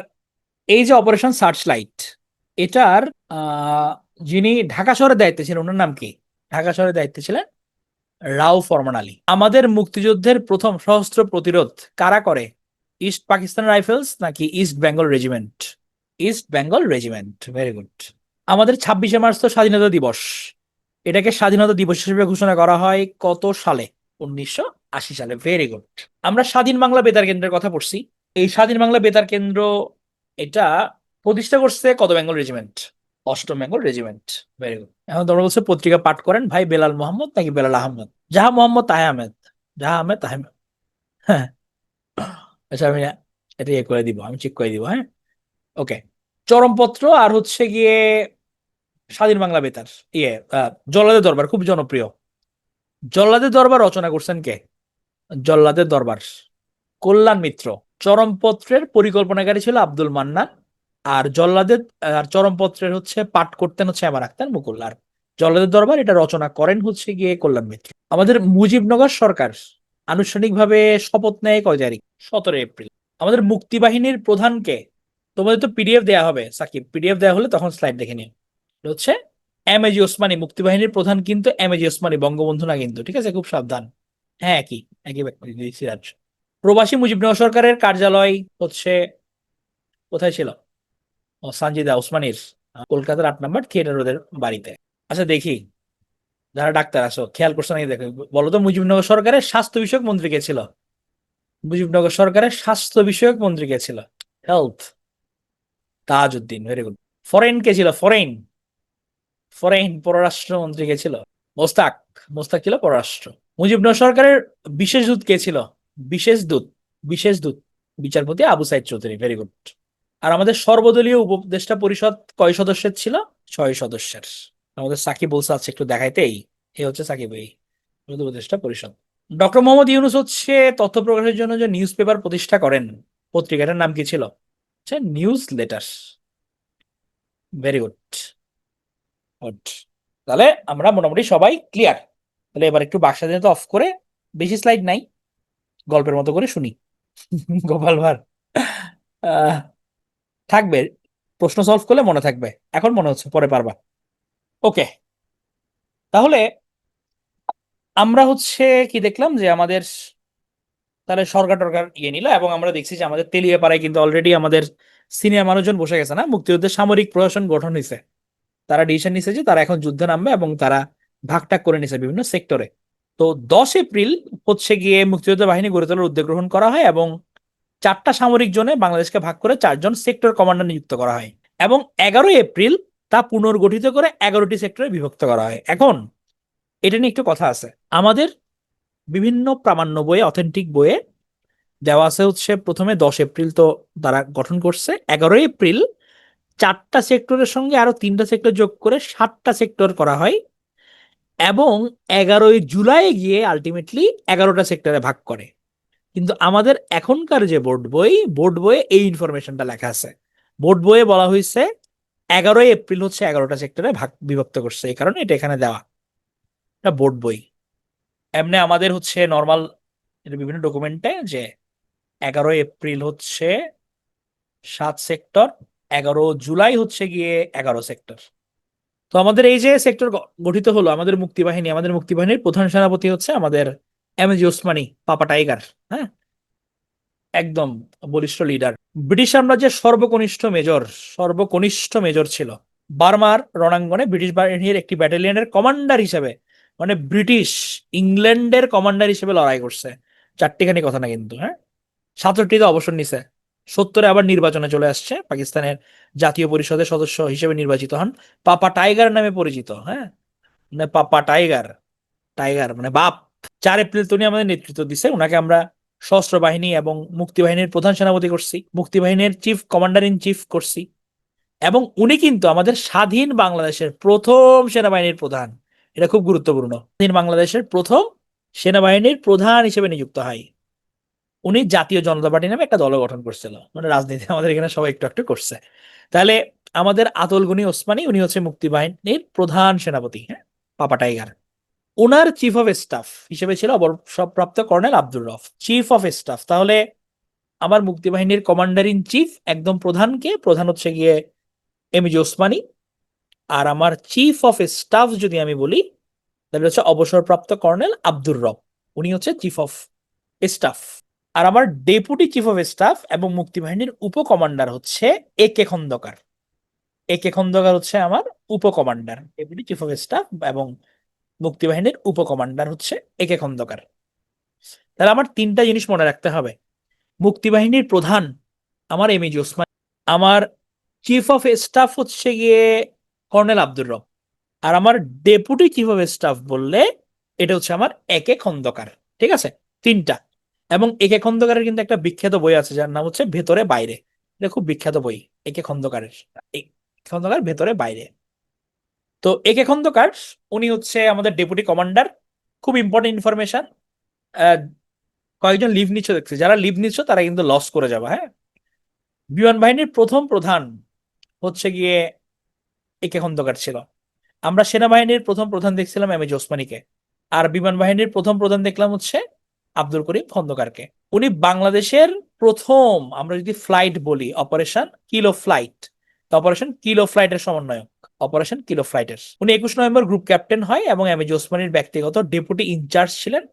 এই যে অপারেশন সার্চ লাইট, এটার আহ, যিনি ঢাকা শহরের দায়িত্বে ছিলেন ওনার নাম কি? ঢাকা শহরের দায়িত্বে ছিলেন রাও ফরমান আলী। আমাদের মুক্তিযুদ্ধের প্রথম সশস্ত্র প্রতিরোধ কারা করে? ইস্ট পাকিস্তান রাইফেলস নাকি east Bengal regiment? East Bengal regiment, very good. আমাদের 26শে মার্চ তো স্বাধীনতা দিবস। এটাকে স্বাধীনতা দিবস হিসেবে ঘোষণা করা হয় কত সালে? 1980 সালে, ভেরি গুড। আমরা স্বাধীন বাংলা বেতার কেন্দ্রের কথা পড়ছি। এই স্বাধীন বাংলা বেতার কেন্দ্র এটা প্রতিষ্ঠা করছে কত বেঙ্গল রেজিমেন্ট? 8ম বেঙ্গল রেজিমেন্ট, ভেরি গুড। এখন তোমরা বলছো পত্রিকা পাঠ করেন ভাই বেলাল মোহাম্মদ নাকি বেলাল আহমেদ? জাহা মোহাম্মদ তাহে আহমেদ, জাহা আহমেদ তাহে আহমেদ। হ্যাঁ, আচ্ছা আমি এটা ইয়ে করে দিব, আমি চেক করে দিব, হ্যাঁ। ওকে। চরমপত্র আর হচ্ছে গিয়ে স্বাধীন বাংলা বেতার, ইয়ে জল্লাদের দরবার খুব জনপ্রিয়। জল্লাদের দরবার রচনা করছেন কে? জল্লাদের দরবার কল্যাণ মিত্র। চরমপত্রের পরিকল্পনাকারী ছিল আব্দুল মান্নান। আর জল্লাদের আর চরমপত্রের হচ্ছে পাঠ করতেন হচ্ছে এমার আক্তার মুকুল। আর জল্লাদের দরবার এটা রচনা করেন হচ্ছে গিয়ে কল্যাণ মিত্র। আমাদের মুজিবনগর সরকার আনুষ্ঠানিকভাবে শপথ নেয় কয় তারিখ? 17 এপ্রিল। আমাদের মুক্তিবাহিনীর প্রধানকে, তোমাদের তো পিডিএফ দেয়া হবে সাকিব, পিডিএফ দেয়া হলে তখন স্লাইড দেখে নিও। এটা হচ্ছে এম এ জি ওসমানী। মুক্তিবাহিনীর প্রধান কিন্তু এম এ জি ওসমানী, বঙ্গবন্ধু না কিন্তু, ঠিক আছে? খুব সাবধান। হ্যাঁ, একই একই ব্যক্তি, সিরাজ। প্রবাসী মুজিবনগর সরকারের কার্যালয় হচ্ছে কোথায় ছিল? ও, সানজিদা ওসমানীর কলকাতার 8 নম্বর থিয়েটার রোডের বাড়িতে। আচ্ছা দেখি, যারা ডাক্তার আছো খেয়াল করছো নাকি দেখো, বলো তো মুজিবনগর সরকারের স্বাস্থ্য বিষয়ক মন্ত্রী কে ছিল? মুজিবনগর সরকারের স্বাস্থ্য বিষয়ক মন্ত্রী কে ছিল? Health, Tajuddin, very good. Foreign কে ছিল? ফরেন, ফরেন পররাষ্ট্র মন্ত্রী কে ছিল? মোস্তাক, মোস্তাক ছিল পররাষ্ট্র। মুজিবনগর সরকারের বিশেষ দূত কে ছিল? বিশেষ দূত, বিশেষ দূত বিচারপতি আবু সাইদ চৌধুরী, ভেরি গুড। আর আমাদের সর্বদলীয় উপদেষ্টা পরিষদ কয় সদস্যের ছিল? 6 সদস্যের। আমাদের সাকিব বলছে আছে একটু দেখাইতে, এই হচ্ছে সাকিব, এই উপদেষ্টা পরিষদ। ডক্টর মোহাম্মদ ইউনূস হচ্ছে তথ্য প্রকাশের জন্য যে নিউজ পেপার প্রতিষ্ঠা করেন, পত্রিকাটার নাম কি ছিল? হচ্ছে news letter, very good, good. তাহলে আমরা মোটামুটি সবাই ক্লিয়ার। তাহলে এবার একটু বাক্স স্বাধীনতা অফ করে, বেশি স্লাইড নাই, গল্পের মতো করে শুনি। গোপাল ভাঁড় আহ, থাকবে, প্রশ্ন সলভ করলে মনে থাকবে, এখন মনে হচ্ছে পরে পারবা। ওকে, তাহলে আমরা হচ্ছে কি দেখলাম যে আমাদের তাহলে সরকার টরকার ইয়ে নিল, এবং আমরা দেখছি যে আমাদের তেলিয়াপাড়ায় কিন্তু অলরেডি আমাদের সিনিয়র মানুষজন বসে গেছে না, মুক্তিযুদ্ধের সামরিক প্রশাসন গঠন হয়েছে। তারা ডিসিশন নিছে যে তারা এখন যুদ্ধে নামবে, এবং তারা ভাগটাগ করে নিছে বিভিন্ন সেক্টরে। তো 10 এপ্রিল হচ্ছে গিয়ে মুক্তিযোদ্ধা বাহিনী গড়ে তোলার উদ্যোগ গ্রহণ করা হয়, এবং 4টা সামরিক জোনে বাংলাদেশকে ভাগ করে 4জন সেক্টর কমান্ডার নিযুক্ত করা হয়। এবং 11 এপ্রিল তা পুনর্গঠিত করে 11টি সেক্টরে বিভক্ত করা হয়। এখন এটা নিয়ে একটু কথা আছে। আমাদের বিভিন্ন প্রামাণ্য বইয়ে, অথেন্টিক বইয়ে দেওয়া আছে হচ্ছে প্রথমে 10 এপ্রিল তো তারা গঠন করছে, 11 এপ্রিল 4টা সেক্টরের সঙ্গে আরো 3টা সেক্টর যোগ করে 7টা সেক্টর করা হয়, এবং 11ই জুলাই গিয়ে আলটিমেটলি 11টা সেক্টরে ভাগ করে। কিন্তু আমাদের এখনকার যে বোর্ড বই, বোর্ড বইয়ে এই ইনফরমেশনটা লেখা আছে। বোর্ড বইয়ে বলা হয়েছে 11 এপ্রিল হচ্ছে 11টা সেক্টরে ভাগ বিভক্ত করছে, এই কারণে এটা এখানে দেওয়া। এটা বোর্ড বই। এমনি আমাদের হচ্ছে নর্মাল বিভিন্ন ডকুমেন্টে যে 11 এপ্রিল হচ্ছে 7 সেক্টর, 11 জুলাই হচ্ছে গিয়ে 11 সেক্টর। তো আমাদের এই যে সেক্টর গঠিত হলো, আমাদের মুক্তিবাহিনী, আমাদের মুক্তিবাহিনীর প্রধান সেনাপতি হচ্ছে আমাদের M A G Osmani, papa tiger. হ্যাঁ, একদম বলিষ্ঠ লিডার। ব্রিটিশ সাম্রাজ্যের সর্বকনিষ্ঠ মেজর ছিল। বার্মার রণাঙ্গনে ব্রিটিশ বাহিনীর একটি ব্যাটালিয়নের কমান্ডার হিসেবে, মানে ব্রিটিশ ইংল্যান্ডের কমান্ডার হিসেবে লড়াই করছে। চারটিখানি কথা না কিন্তু, হ্যাঁ। 67তে অবসর নিছে, 70-এ আবার নির্বাচনে চলে আসছে, পাকিস্তানের জাতীয় পরিষদের সদস্য হিসেবে নির্বাচিত হন। পাপা টাইগার নামে পরিচিত, হ্যাঁ, মানে পাপা টাইগার, টাইগার মানে বাপ। 4 এপ্রিল তো উনি আমাদের নেতৃত্ব দিছে, ওনাকে আমরা সশস্ত্র বাহিনী এবং মুক্তিবাহিনীর প্রধান সেনাপতি করছি, মুক্তিবাহিনীর চিফ কমান্ডার ইন চিফ করছি, এবং উনি কিন্তু আমাদের স্বাধীন বাংলাদেশের প্রথম সেনাবাহিনীর প্রধান। এটা খুব গুরুত্বপূর্ণ, স্বাধীন বাংলাদেশের প্রথম সেনাবাহিনীর প্রধান হিসেবে নিযুক্ত হয়। উনি জাতীয় জনতা পার্টি নামে একটা দল গঠন করছিল, মানে রাজনীতি আমাদের এখানে সবাই একটু একটু করছে। তাহলে আমাদের আতল গনি ওসমানী উনি হচ্ছে মুক্তিবাহিনীর প্রধান সেনাপতি, হ্যাঁ, পাপা টাইগার। ওনার চিফ অফ স্টাফ হিসেবে ছিল অবসরপ্রাপ্ত colonel Abdur Rauf, chief of staff. তাহলে আমার মুক্তিবাহিনীর কমান্ডার ইন চিফ একদম প্রধানকে, প্রধান হচ্ছে গিয়ে এমএজি ওসমানী। আর আমার চিফ অফ স্টাফ যদি আমি বলি তাহলে হচ্ছে অবসরপ্রাপ্ত কর্নেল আব্দুর রব, উনি হচ্ছে চিফ অফ স্টাফ। আর আমার ডেপুটি চিফ অফ স্টাফ এবং মুক্তিবাহিনীর উপকমান্ডার হচ্ছে এ কে খন্দকার। এ কে খন্দকার হচ্ছে আমার উপকমান্ডার, ডেপুটি চিফ অফ স্টাফ এবং মুক্তিবাহিনীর উপকমান্ডার হচ্ছে এ কে খন্দকার। তাহলে আমার তিনটা জিনিস মনে রাখতে হবে। মুক্তিবাহিনীর প্রধান আমার এমএজি ওসমান, আমার চিফ অফ স্টাফ হচ্ছে গিয়ে কর্নেল আব্দুর রব, আর আমার ডেপুটি চিফ অফ স্টাফ বললে এটা হচ্ছে আমার একে খন্দকার। ঠিক আছে, তিনটা। এবং একে খন্দকারের কিন্তু একটা বিখ্যাত বই আছে যার নাম হচ্ছে ভেতরে বাইরে। এটা খুব বিখ্যাত বই, একে খন্দকারের, এই খন্দকার ভেতরে বাইরে। তো একে খন্দকার উনি হচ্ছে আমাদের ডেপুটি কমান্ডার। খুব ইম্পর্টেন্ট ইনফরমেশন, কয়েকজন লিভ নিচ্ছ দেখছি, যারা লিভ নিচ্ছ তারা কিন্তু লস করে যাবে, হ্যাঁ। বিমান বাহিনীর প্রথম প্রধান হচ্ছে গিয়ে একে খন্দকার ছিল। আমরা সেনাবাহিনীর প্রথম প্রধান দেখছিলাম এমএজি ওসমানীকে, আর বিমান বাহিনীর প্রথম প্রধান দেখলাম হচ্ছে আব্দুল করিম খন্দকারকে। উনি বাংলাদেশের প্রথম, আমরা যদি ফ্লাইট বলি, operation kilo flight, operation kilo ফ্লাইটের সমন্বয়ক, অপারেশন কিলো ফ্লাইটের উনি 21 নভেম্বর গ্রুপ ক্যাপ্টেন হয় এবং এমএজি ওসমানীর ব্যক্তিগত ডেপুটি ইনচার্জ ছিলেন।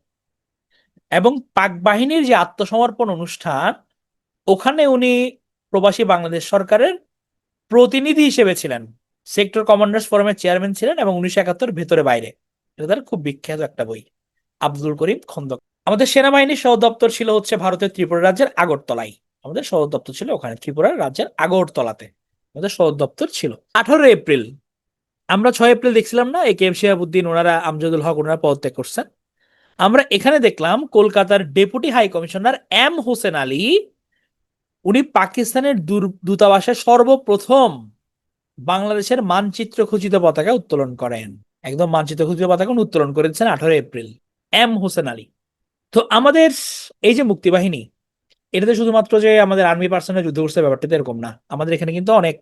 এবং পাক বাহিনীর যে আত্মসমর্পণ অনুষ্ঠান, ওখানে উনি প্রবাসী বাংলাদেশ সরকারের প্রতিনিধি হিসেবে ছিলেন, সেক্টর কমান্ডার্স ফোরামের চেয়ারম্যান ছিলেন, এবং 1971 ভেতরে বাইরে। এটা তার খুব বিখ্যাত একটা বই, আব্দুল করিম খন্দকার। আমাদের সেনাবাহিনীর সদর দপ্তর ছিল হচ্ছে ভারতের ত্রিপুরা রাজ্যের আগরতলায়। আমাদের সদর দপ্তর ছিল ওখানে ত্রিপুরা রাজ্যের আগরতলাতে আমাদের সদর দপ্তর ছিল। 18 এপ্রিল, আমরা 6 এপ্রিল দেখছিলাম না, এ কে এম শিহাবুদ্দিন ওনারা, আমজাদুল হক ওনারা পদত্যাগ করছেন। আমরা এখানে দেখলাম কলকাতার deputy high commissioner M Hossain Ali, উনি পাকিস্তানের দূতাবাসে সর্বপ্রথম বাংলাদেশের মানচিত্র খচিত পতাকা উত্তোলন করেন। একদম মানচিত্র খচিত পতাকা উনি উত্তোলন করেছেন 18 এপ্রিল, এম হোসেন আলী। তো আমাদের এই যে মুক্তিবাহিনী, এটাতে শুধুমাত্র যে আমাদের আর্মি পার্সোনাল যুদ্ধ করছে ব্যাপারটা তো এরকম না, আমাদের এখানে কিন্তু অনেক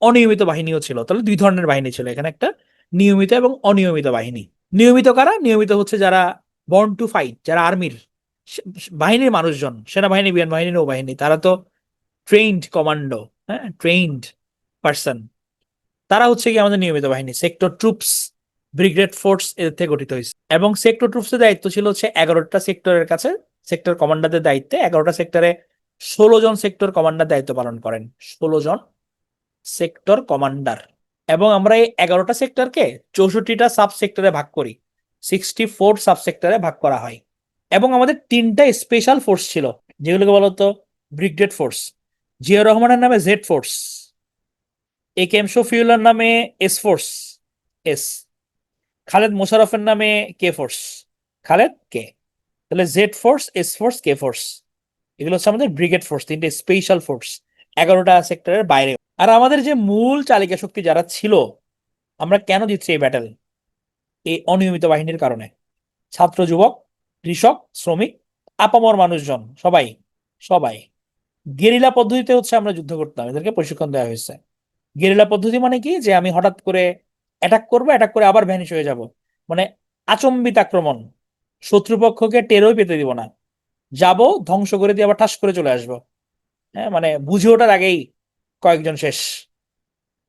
অনিয়মিত বাহিনীও ছিল। তাহলে দুই ধরনের বাহিনী ছিল এখানে, একটা নিয়মিত এবং অনিয়মিত বাহিনী। নিয়মিত কারা? নিয়মিত হচ্ছে যারা বর্ন টু ফাইট, যারা আর্মির বাহিনীর মানুষজন, সেনাবাহিনী, বিমান বাহিনী, নৌবাহিনী, তারা তো ট্রেইনড কমান্ডো, হ্যাঁ, ট্রেইনড পার্সন। তারা হচ্ছে কি আমাদের নিয়মিত বাহিনী। সেক্টর ট্রুপস, ব্রিগেড ফোর্স এর থেকে গঠিত হয়েছে। এবং সেক্টর ট্রুপসের দায়িত্ব ছিল হচ্ছে 11টা সেক্টরের কাছে, সেক্টর কমান্ডারদের দায়িত্বে 11টা সেক্টরে 16 জন সেক্টর কমান্ডার দায়িত্ব পালন করেন, 16 জন সেক্টর কমান্ডার। এবং আমরা এই 11টা সেক্টরকে 64টা সাব সেক্টরে ভাগ করি, 64 সাব সেক্টরে ভাগ করা হয়। এবং আমাদের 3টা স্পেশাল ফোর্স ছিল, যেগুলোকে বলতো ব্রিগেড ফোর্স। জিয়াউর রহমানের নামে জেড ফোর্স, এ কে এম শফিউল্লাহর নামে এস ফোর্স, এস, খালেদ মোশাররফের নামে কে ফোর্স, খালেদ কে। তাহলে Z force, S force, K force, এগুলো হচ্ছে আমাদের ব্রিগেড ফোর্স, 3টে স্পেশাল ফোর্স 11টা সেক্টরের বাইরে। আর আমাদের যে মূল চালিকা শক্তি যারা ছিল, আমরা কেন দিচ্ছি এই ব্যাটেল? এই অনিয়মিত বাহিনীর কারণে। ছাত্র, যুবক, কৃষক, শ্রমিক, আপামর মানুষজন, সবাই সবাই গেরিলা পদ্ধতিতে হচ্ছে আমরা যুদ্ধ করতাম, এদেরকে প্রশিক্ষণ দেওয়া হয়েছে। গেরিলা পদ্ধতি মানে কি, যে আমি হঠাৎ করে অ্যাটাক করবো, অ্যাটাক করে আবার ভ্যানিশ হয়ে যাব, মানে আচম্বিত আক্রমণ, শত্রুপক্ষকে টেরই পেতে দিব না, যাব, ধ্বংস করে দিয়ে আবার ঠাস করে চলে আসবো। হ্যাঁ, মানে বুঝে ওঠার আগেই কয়েকজন শেষ।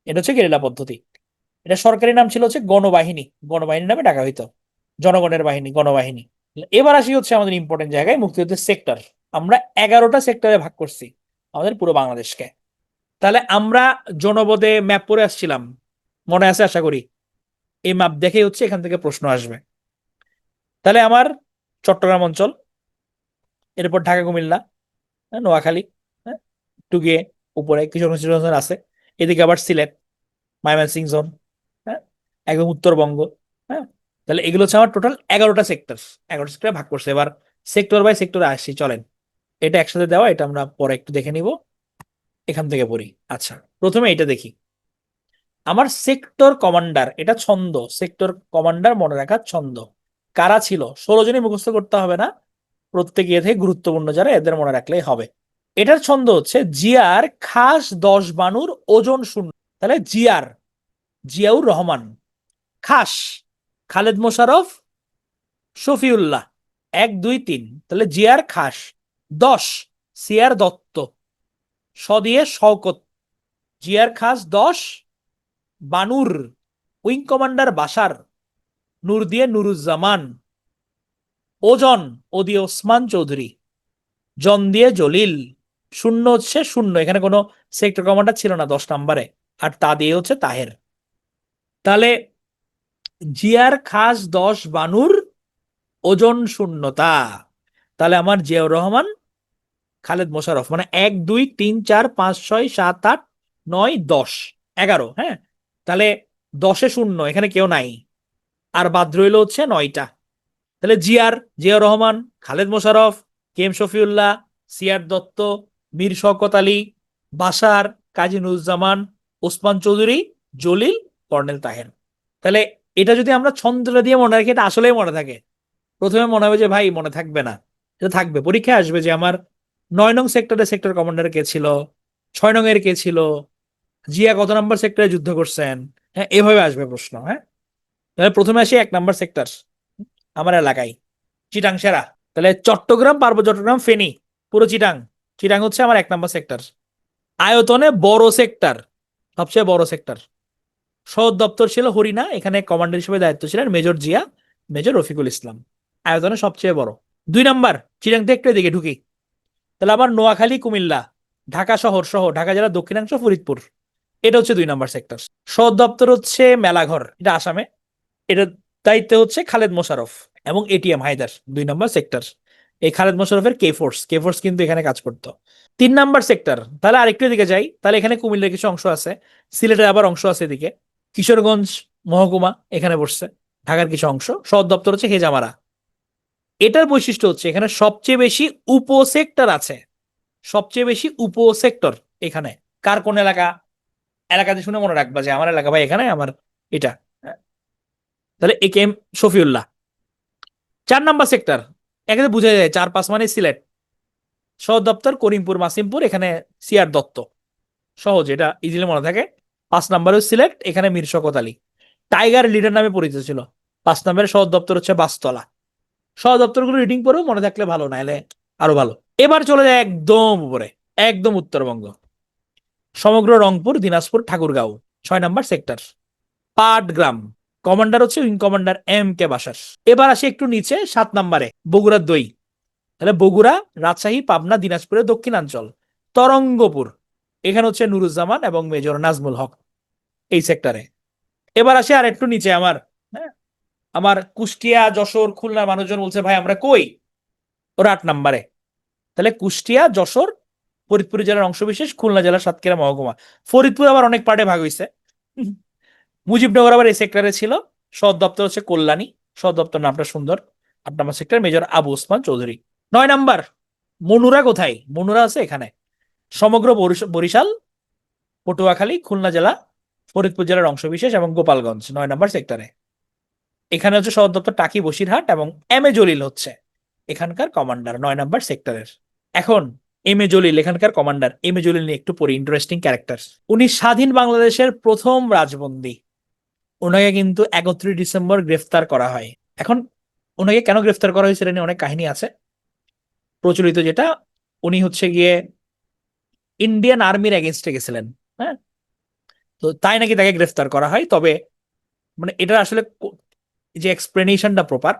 এটা হচ্ছে গেরিলা পদ্ধতি। এটা সরকারি নাম ছিল হচ্ছে গণবাহিনী, গণবাহিনী নামে ডাকা হইতো, জনগণের বাহিনী, গণবাহিনী। এবার আসি হচ্ছে আমাদের ইম্পর্টেন্ট জায়গায়, মুক্তিযুদ্ধের সেক্টর। আমরা 11টা সেক্টরে ভাগ করছি আমাদের পুরো বাংলাদেশকে। তাহলে আমরা জনপদে ম্যাপ পরে আসছিলাম, মনে আছে আশা করি। এই ম্যাপ দেখে হচ্ছে এখান থেকে প্রশ্ন আসবে। তাহলে আমার চট্টগ্রাম অঞ্চল, এরপর ঢাকা, কুমিল্লা, হ্যাঁ, নোয়াখালী, হ্যাঁ, একটু গিয়ে উপরে কিশোরগঞ্জ জোন আছে, এদিকে আবার সিলেট, ময়মনসিংহ জোন, হ্যাঁ, একদম উত্তরবঙ্গ, হ্যাঁ। তাহলে এগুলো হচ্ছে আমার টোটাল 11টা সেক্টর, 11টা সেক্টরে ভাগ করছে। এবার সেক্টর বাই সেক্টরে আসছি, চলেন। এটা একসাথে দেওয়া, এটা আমরা পরে একটু দেখে নিব, এখান থেকে পড়ি। আচ্ছা, প্রথমে এটা দেখি। আমার সেক্টর কমান্ডার, এটা ছন্দ, সেক্টর কমান্ডার মনে রাখার ছন্দ। কারা ছিল? 16 জনই মুখস্থ করতে হবে না, প্রত্যেক ইয়ে থেকে গুরুত্বপূর্ণ যারা, এদের মনে রাখলেই হবে। এটার ছন্দ হচ্ছে জিয়ার খাস 10 বানুর ওজন শূন্য। তাহলে জিয়ার, জিয়াউর রহমান, খাস খালেদ মোশাররফ, শফিউল্লাহ, 1 2 3, তাহলে জিয়ার খাস। 10 সিয়ার দত্ত, স দিয়ে শওকত, জিয়ার খাস 10 বানুর, উইং কমান্ডার বাশার, নূর দিয়ে নুরুজ্জামান, ওজন, ও দিয়ে ওসমান চৌধুরী, জন দিয়ে জলিল, শূন্য হচ্ছে শূন্য, এখানে কোনো সেক্টর কমান্ডার ছিল না 10 নম্বরে, আর তা দিয়ে হচ্ছে তাহের। তাহলে জিয়ার খাস 10 বানুর ওজন শূন্যতা, তাহলে আমার জিয়াউর রহমান, খালেদ মোশাররফ, মানে 1 2 3 4 5 6 7 8 9 10 11, হ্যাঁ। তাহলে 10-এ শূন্য, এখানে কেউ নাই, আর বাদ রইল হচ্ছে 9টা। তাহলে জিয়াউর রহমান, খালেদ মোশাররফ, কে এম শফিউল্লাহ, সিয়ার দত্ত, মীর শওকত আলী, বাশার, কাজী নুরুজ্জামান, ওসমান চৌধুরী, জলিল, কর্নেল তাহের। তাহলে এটা যদি আমরা ছন্দটা দিয়ে মনে রাখি, এটা আসলেই মনে থাকে। প্রথমে মনে হবে যে ভাই মনে থাকবে না, এটা থাকবে, পরীক্ষায় আসবে যে আমার 9 নং সেক্টরে সেক্টর কমান্ডার কে ছিল, 6 নং এর কে ছিল, জিয়া কত নম্বর সেক্টরে যুদ্ধ করছেন, হ্যাঁ, এভাবে আসবে প্রশ্ন। হ্যাঁ, তাহলে প্রথমে আসি 1 নম্বর সেক্টর আমার এলাকায়, চিটাং সেরা। তাহলে চট্টগ্রাম পার্বত্য চট্টগ্রাম ফেনী, পুরো চিটাং, চিটাং হচ্ছে আমার 1 নম্বর সেক্টর। আয়তনে বড় সেক্টর, সবচেয়ে বড় সেক্টর। সদর দপ্তর ছিল হরিণা, এখানে কমান্ডার হিসেবে দায়িত্ব ছিলেন মেজর জিয়া, মেজর রফিকুল ইসলাম। আয়তনে সবচেয়ে বড়। 2 নম্বর, চিটাং থেকে একটু এদিকে ঢুকি, তাহলে আবার নোয়াখালী কুমিল্লা, ঢাকা শহর সহ ঢাকা জেলার দক্ষিণাংশ ফরিদপুর, এটা হচ্ছে 2 নম্বর সেক্টর। সদর দপ্তর হচ্ছে মেলাঘর, এটা আসামে, এটার দায়িত্বে হচ্ছে খালেদ মোশাররফ এবং এটিএম হায়দার, 2 নম্বর সেক্টর। এই খালেদ মোশাররফের কে ফোর্স কিন্তু এখানে কাজ করতো। 3 নম্বর সেক্টর, তাহলে আরেকটু এদিকে যাই, তাহলে এখানে কুমিল্লার কিছু অংশ আছে, সিলেটের আবার অংশ আছে এদিকে, কিশোরগঞ্জ মহকুমা এখানে বসছে, ঢাকার কিছু অংশ। সদর দপ্তর হচ্ছে হেজামারা। এটার বৈশিষ্ট্য হচ্ছে এখানে সবচেয়ে বেশি উপসেক্টর আছে, সবচেয়ে বেশি উপসেক্টর এখানে। কার কোন এলাকা, এলাকাতে শুনে মনে রাখবা যে আমার এলাকা ভাই এখানে, আমার এটা। তাহলে এ কে এম শফিউল্লাহ। 4 নম্বর সেক্টর, এখানে বোঝা যায় 4 5 মানে সিলেট। সদর দপ্তর করিমপুর মাসিমপুর, এখানে সিআর দত্ত, সহজ, এটা ইজিলি মনে থাকে। 5 নম্বরে সিলেট, এখানে মীর শওকত আলী, টাইগার লিডার নামে পরিচিত ছিল। 5 নম্বরে সদর দপ্তর হচ্ছে বাসতলা। সদর দপ্তরগুলো রিডিং করেও মনে থাকলে ভালো, নাহলে আরো ভালো। এবার চলে যায় একদম উপরে, একদম উত্তরবঙ্গ, সমগ্র রংপুর, দিনাজপুর, ঠাকুরগাঁও, 6 নম্বর সেক্টর। পাটগ্রাম, কমান্ডার হচ্ছে উইং কমান্ডার এম কে বাসার। এবার আসি একটু নিচে, 7 নম্বরে বগুড়ার দই, তাহলে বগুড়া, রাজশাহী, পাবনা, দিনাজপুরের দক্ষিণাঞ্চল, তরঙ্গপুর, এখানে হচ্ছে নুরুজ্জামান এবং মেজর নাজমুল হক এই সেক্টরে। এবার আসি আর একটু নিচে আমার, হ্যাঁ, আমার কুষ্টিয়া, যশোর, খুলনার মানুষজন বলছে ভাই আমরা কই, ওরা 8 নম্বরে। তাহলে কুষ্টিয়া, যশোর, ফরিদপুর জেলার অংশবিশেষ, খুলনা জেলার সাতক্ষীরা মহকুমা। ফরিদপুর আবার অনেক পার্টে ভাগ হয়েছে। মুজিবনগর আবার এই সেক্টরে ছিল। সদর দপ্তর হচ্ছে কল্যাণী, সদর দপ্তর নামটা সুন্দর। 8 নম্বর সেক্টর, মেজর আবু ওসমান চৌধুরী। 9 নম্বর, মনুরা কোথায়? মনুরা আছে এখানে, সমগ্র বরিশাল, পটুয়াখালী, খুলনা জেলা, ফরিদপুর জেলার অংশবিশেষ এবং গোপালগঞ্জ, 9 নম্বর সেক্টরে। এখানে হচ্ছে সদর দপ্তর টাকি বসিরহাট, এবং এম এ জলিল হচ্ছে এখানকার কমান্ডার 9 নম্বর সেক্টরের। এখন এম এ জলিল এখানকার কমান্ডার, এম এ জলিল নিয়ে একটু পড়ি, ইন্টারেস্টিং ক্যারেক্টার। উনি স্বাধীন বাংলাদেশের প্রথম রাজবন্দী। ওনাকে কিন্তু 31 ডিসেম্বর গ্রেফতার করা হয়। এখন ওনাকে কেন গ্রেফতার করা হয়েছে, এটা নিয়ে অনেক কাহিনী আছে প্রচলিত, যেটা উনি হচ্ছে গিয়ে ইন্ডিয়ান আর্মির এগেনস্টে গেছিলেন। হ্যাঁ, তো তাই নাকি তাকে গ্রেফতার করা হয়। তবে মানে এটা আসলে যে এক্সপ্লেনেশনটা প্রপার,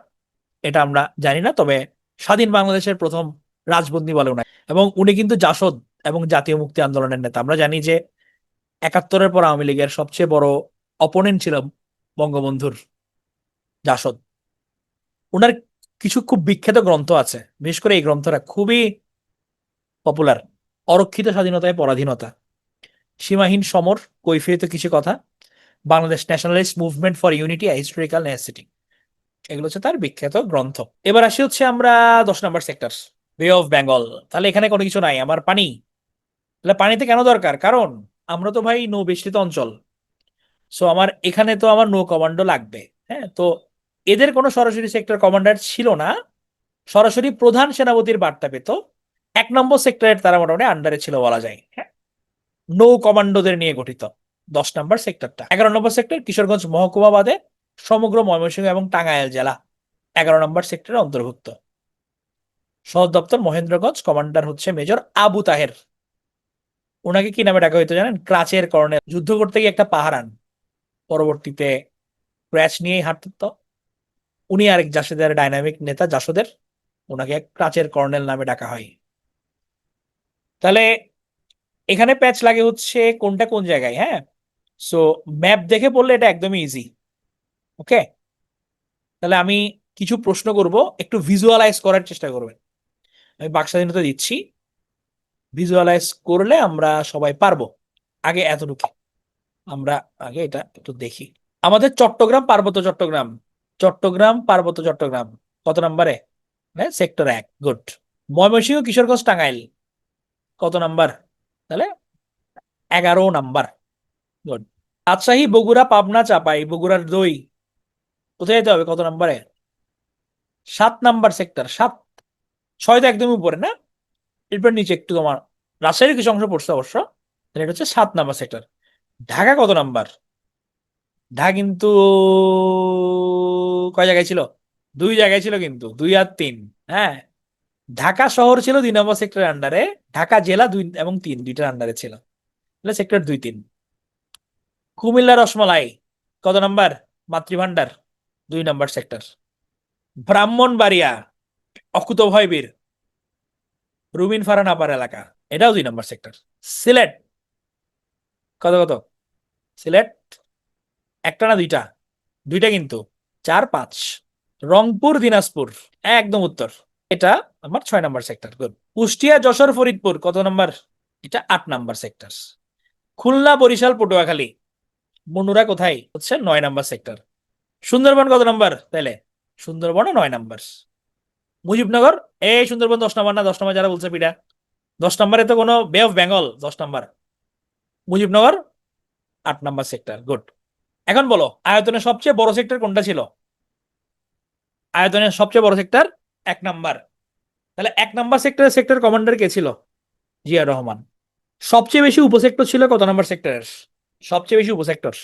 এটা আমরা জানি না। তবে স্বাধীন বাংলাদেশের প্রথম রাজবন্দী বলে উনি, এবং উনি কিন্তু জাসদ এবং জাতীয় মুক্তি আন্দোলনের নেতা। আমরা জানি যে 71-এর পর আওয়ামী লীগের সবচেয়ে বড় অপোনেন্ট ছিল বঙ্গবন্ধুর জাসদ। ওনার কিছু খুব বিখ্যাত গ্রন্থ আছে, বিশেষ করে এই গ্রন্থটা খুবই পপুলার। অরক্ষিত স্বাধীনতায় পরাধীনতা, সীমাহীন সমর, কৈফিয়ত কিছু কথা, Bangladesh nationalist movement for unity, historical necessity, এগুলো হচ্ছে তার বিখ্যাত গ্রন্থ। এবার আসি হচ্ছে আমরা 10 নম্বর সেক্টর। বে অফ বেঙ্গল। তাহলে এখানে কোনো কিছু নাই, আমার পানি। তাহলে পানিতে কেন দরকার? কারণ আমরা তো ভাই নৌ বেষ্টিত অঞ্চল। সো আমার এখানে তো আমার নৌ কমান্ডো লাগবে। হ্যাঁ, তো এদের কোনো সরাসরি সেক্টর কমান্ডার ছিল না, সরাসরি প্রধান সেনাপতির বার্তা পেত। 1 নম্বর সেক্টরের তারা মোটামুটি আন্ডারে ছিল বলা যায়। হ্যাঁ, নৌ কমান্ডোদের নিয়ে গঠিত 10 নম্বর সেক্টরটা। 11 নম্বর সেক্টর কিশোরগঞ্জ মহকুমা বাদে সমগ্র ময়মনসিংহ এবং টাঙ্গাইল জেলা 11 নম্বর সেক্টরের অন্তর্ভুক্ত। সদর দপ্তর মহেন্দ্রগঞ্জ, কমান্ডার হচ্ছে মেজর আবু তাহের। ওনাকে কি নামে ডাকা হইতো জানেন? ক্রাচের কর্নেল। যুদ্ধ করতে গিয়ে একটা পাহারান, পরবর্তীতে ক্র্যাচ নিয়েই হাঁটতো। উনি আরেক জাসদের ডাইনামিক নেতা জাসদের, ওনাকে ক্রাচের কর্নেল নামে ডাকা হয়। তাহলে এখানে প্যাচ লাগে হচ্ছে কোনটা কোন জায়গায়। হ্যাঁ, সো ম্যাপ দেখে পড়লে এটা একদমই ইজি। ওকে, তাহলে আমি কিছু প্রশ্ন করব, একটু ভিজুয়ালাইজ করার চেষ্টা করবেন। আমি বাক স্বাধীনতা দিচ্ছি, ভিজুয়ালাইজ করলে আমরা সবাই পারবো। আগে এতটুকু আমরা আগে এটা একটু দেখি। আমাদের চট্টগ্রাম পার্বত্য চট্টগ্রাম, চট্টগ্রাম পার্বত্য চট্টগ্রাম কত নম্বরে? Sector 1, good. ময়মনসিংহ কিশোরগঞ্জ টাঙ্গাইল কত নাম্বার? তাহলে 11 নাম্বার, গুড। রাজশাহী বগুড়া পাবনা চাপাই বগুড়ার দই কোথায় যেতে হবে, কত নাম্বারে? 7 নাম্বার সেক্টর, 7। 6 তো একদমই উপরে না, এরপর নিচে একটু তোমার রাজশাহীর কিছু অংশ পড়ছে অবশ্য। তাহলে এটা হচ্ছে 7 নাম্বার সেক্টর। ঢাকা কত নাম্বার? ঢাকা কিন্তু কয় জায়গায় ছিল? 2 জায়গায় ছিল, কিন্তু 2 আর 3। হ্যাঁ, ঢাকা শহর ছিল 2 নম্বর সেক্টরের আন্ডারে, ঢাকা জেলা 2 এবং 3 দুইটার আন্ডারে ছিল। তাহলে সেক্টর 2, 3। কুমিল্লা রসমালাই কত নাম্বার? মাতৃভান্ডার 2 নম্বর সেক্টর। ব্রাহ্মণবাড়িয়া অকুতোভয় বীর রুবিন ফারহান আপার এলাকা, এটাও 2 নম্বর সেক্টর। সিলেট কত কত? সিলেট একটা না দুইটা? দুইটা কিন্তু, 4, 5। রংপুর দিনাজপুর একদম উত্তর, এটা আমার 6 নম্বর সেক্টর, গুড। কুষ্টিয়া যশোর ফরিদপুর কত নম্বর? এটা 8 নম্বর সেক্টর। খুলনা বরিশাল পটুয়াখালী বনুরা কোথায়? হচ্ছে 9 নম্বর সেক্টর। সুন্দরবন কত নম্বর তাইলে? সুন্দরবন 9 নম্বর। মুজিবনগর, এই সুন্দরবন 10 নম্বর না? 10 নম্বর যারা বলছে পিটা, 10 নম্বরে তো কোনো বে of Bengal 10 number. Mujibnagar 8 number sector, good. এখন বলো আয়তনের সবচেয়ে বড় সেক্টর কোনটা ছিল? আয়তনের সবচেয়ে বড় সেক্টর 1 নম্বর। তাহলে 1 নম্বর সেক্টরের সেক্টর কমান্ডার কে ছিল? জিয়া রহমান। সবচেয়ে বেশি উপসেক্টর ছিল কত নম্বর সেক্টরের? সবচেয়ে বেশি উপসেক্টর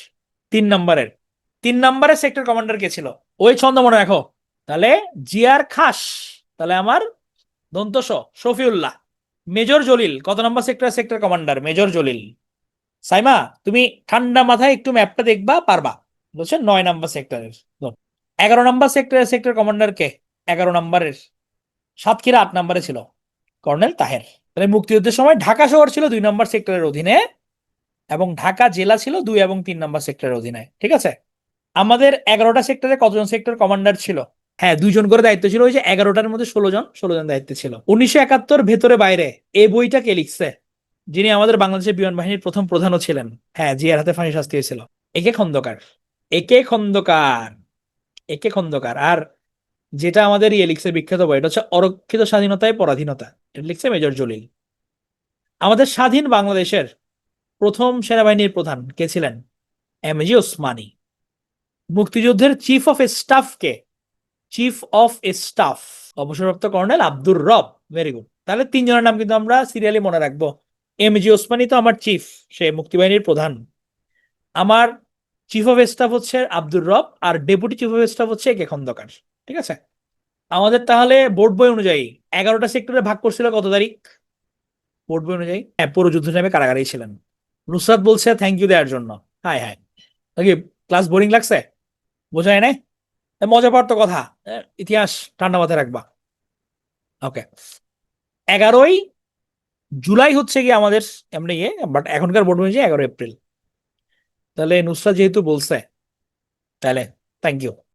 3 নম্বরের। 3 নম্বরের সেক্টর কমান্ডার কে ছিল? ওই ছন্দ মনে রাখো। তাহলে জিয়ার খাস, তাহলে আমার দন্তস শফিউল্লাহ। মেজর জলিল কত নম্বর sector sector commander? Major Jalil. Saima, তুমি ঠান্ডা মাথায় একটু ম্যাপটা দেখবা, পারবা। বুঝছেন? 9 নম্বর সেক্টরের। 11 নম্বর সেক্টরের সেক্টর কমান্ডার কে? 11 নম্বরের সাতক্ষীরা 8 নম্বরে ছিল কর্নেল তাহের। তাহলে মুক্তিযুদ্ধের সময় ঢাকা শহর ছিল 2 নম্বর সেক্টরের অধীনে, এবং ঢাকা জেলা ছিল 2 এবং 3 নম্বর সেক্টরের অধীনে। ঠিক আছে, আমাদের 11টা সেক্টরে কতজন সেক্টর কমান্ডার ছিল? হ্যাঁ, 2 জন করে দায়িত্ব ছিল। ওই যে 11টার মধ্যে 16 জন, 16 জন দায়িত্বে ছিল। 1971 ভেতরে বাইরে এই বইটা কে লিখছে? যিনি আমাদের বাংলাদেশের বিমান বাহিনীর প্রথম প্রধানও ছিলেন। হ্যাঁ, জিয়ার হাতে ফাঁসি শাস্তি হয়েছিল। একে খন্দকার, একে খন্দকার, একে খন্দকার। আর যেটা আমাদের ইয়ে লিখছে বিখ্যাত বই, এটা হচ্ছে অরক্ষিত স্বাধীনতায় পরাধীনতা, এটা লিখছে মেজর জলিল। আমাদের স্বাধীন বাংলাদেশের প্রথম সেনাবাহিনীর প্রধান কে ছিলেন? এমজি ওসমানী। মুক্তিযুদ্ধের chief of staff K? Chief of staff অবসরপ্রাপ্ত কর্নেল আব্দুর রব। Very good. তাহলে 3 জনের নাম কিন্তু আমরা সিরিয়ালি মনে রাখবো। এমজি ওসমানী তো আমার চিফ, সে মুক্তিবাহিনীর প্রধান। আমার চিফ অফ স্টাফ হচ্ছে আব্দুর রব, আর ডেপুটি চিফ অফ স্টাফ হচ্ছে একে খন্দকার। ঠিক আছে, আমাদের তাহলে বোর্ড বই অনুযায়ী 11টা সেক্টরে ভাগ করছিল কত তারিখ? বোর্ড বই অনুযায়ী হ্যাঁ, পুরো যুদ্ধ টাইমে কারাগারেই ছিলেন। নুসরাত বলছে থ্যাংক ইউ দেওয়ার জন্য। হাই হাই, নাকি ক্লাস বোরিং লাগছে? বোঝায় নাই? মজা পাওয়ার তো কথা। ইতিহাস ঠান্ডা মাথায় রাখবা। ওকে, 11ই জুলাই হচ্ছে কি আমাদের এমনি ইয়ে, বাট এখনকার বোর্ড অনুযায়ী 11 এপ্রিল। তাহলে নুসরাত যেহেতু বলছে, তাহলে থ্যাংক ইউ।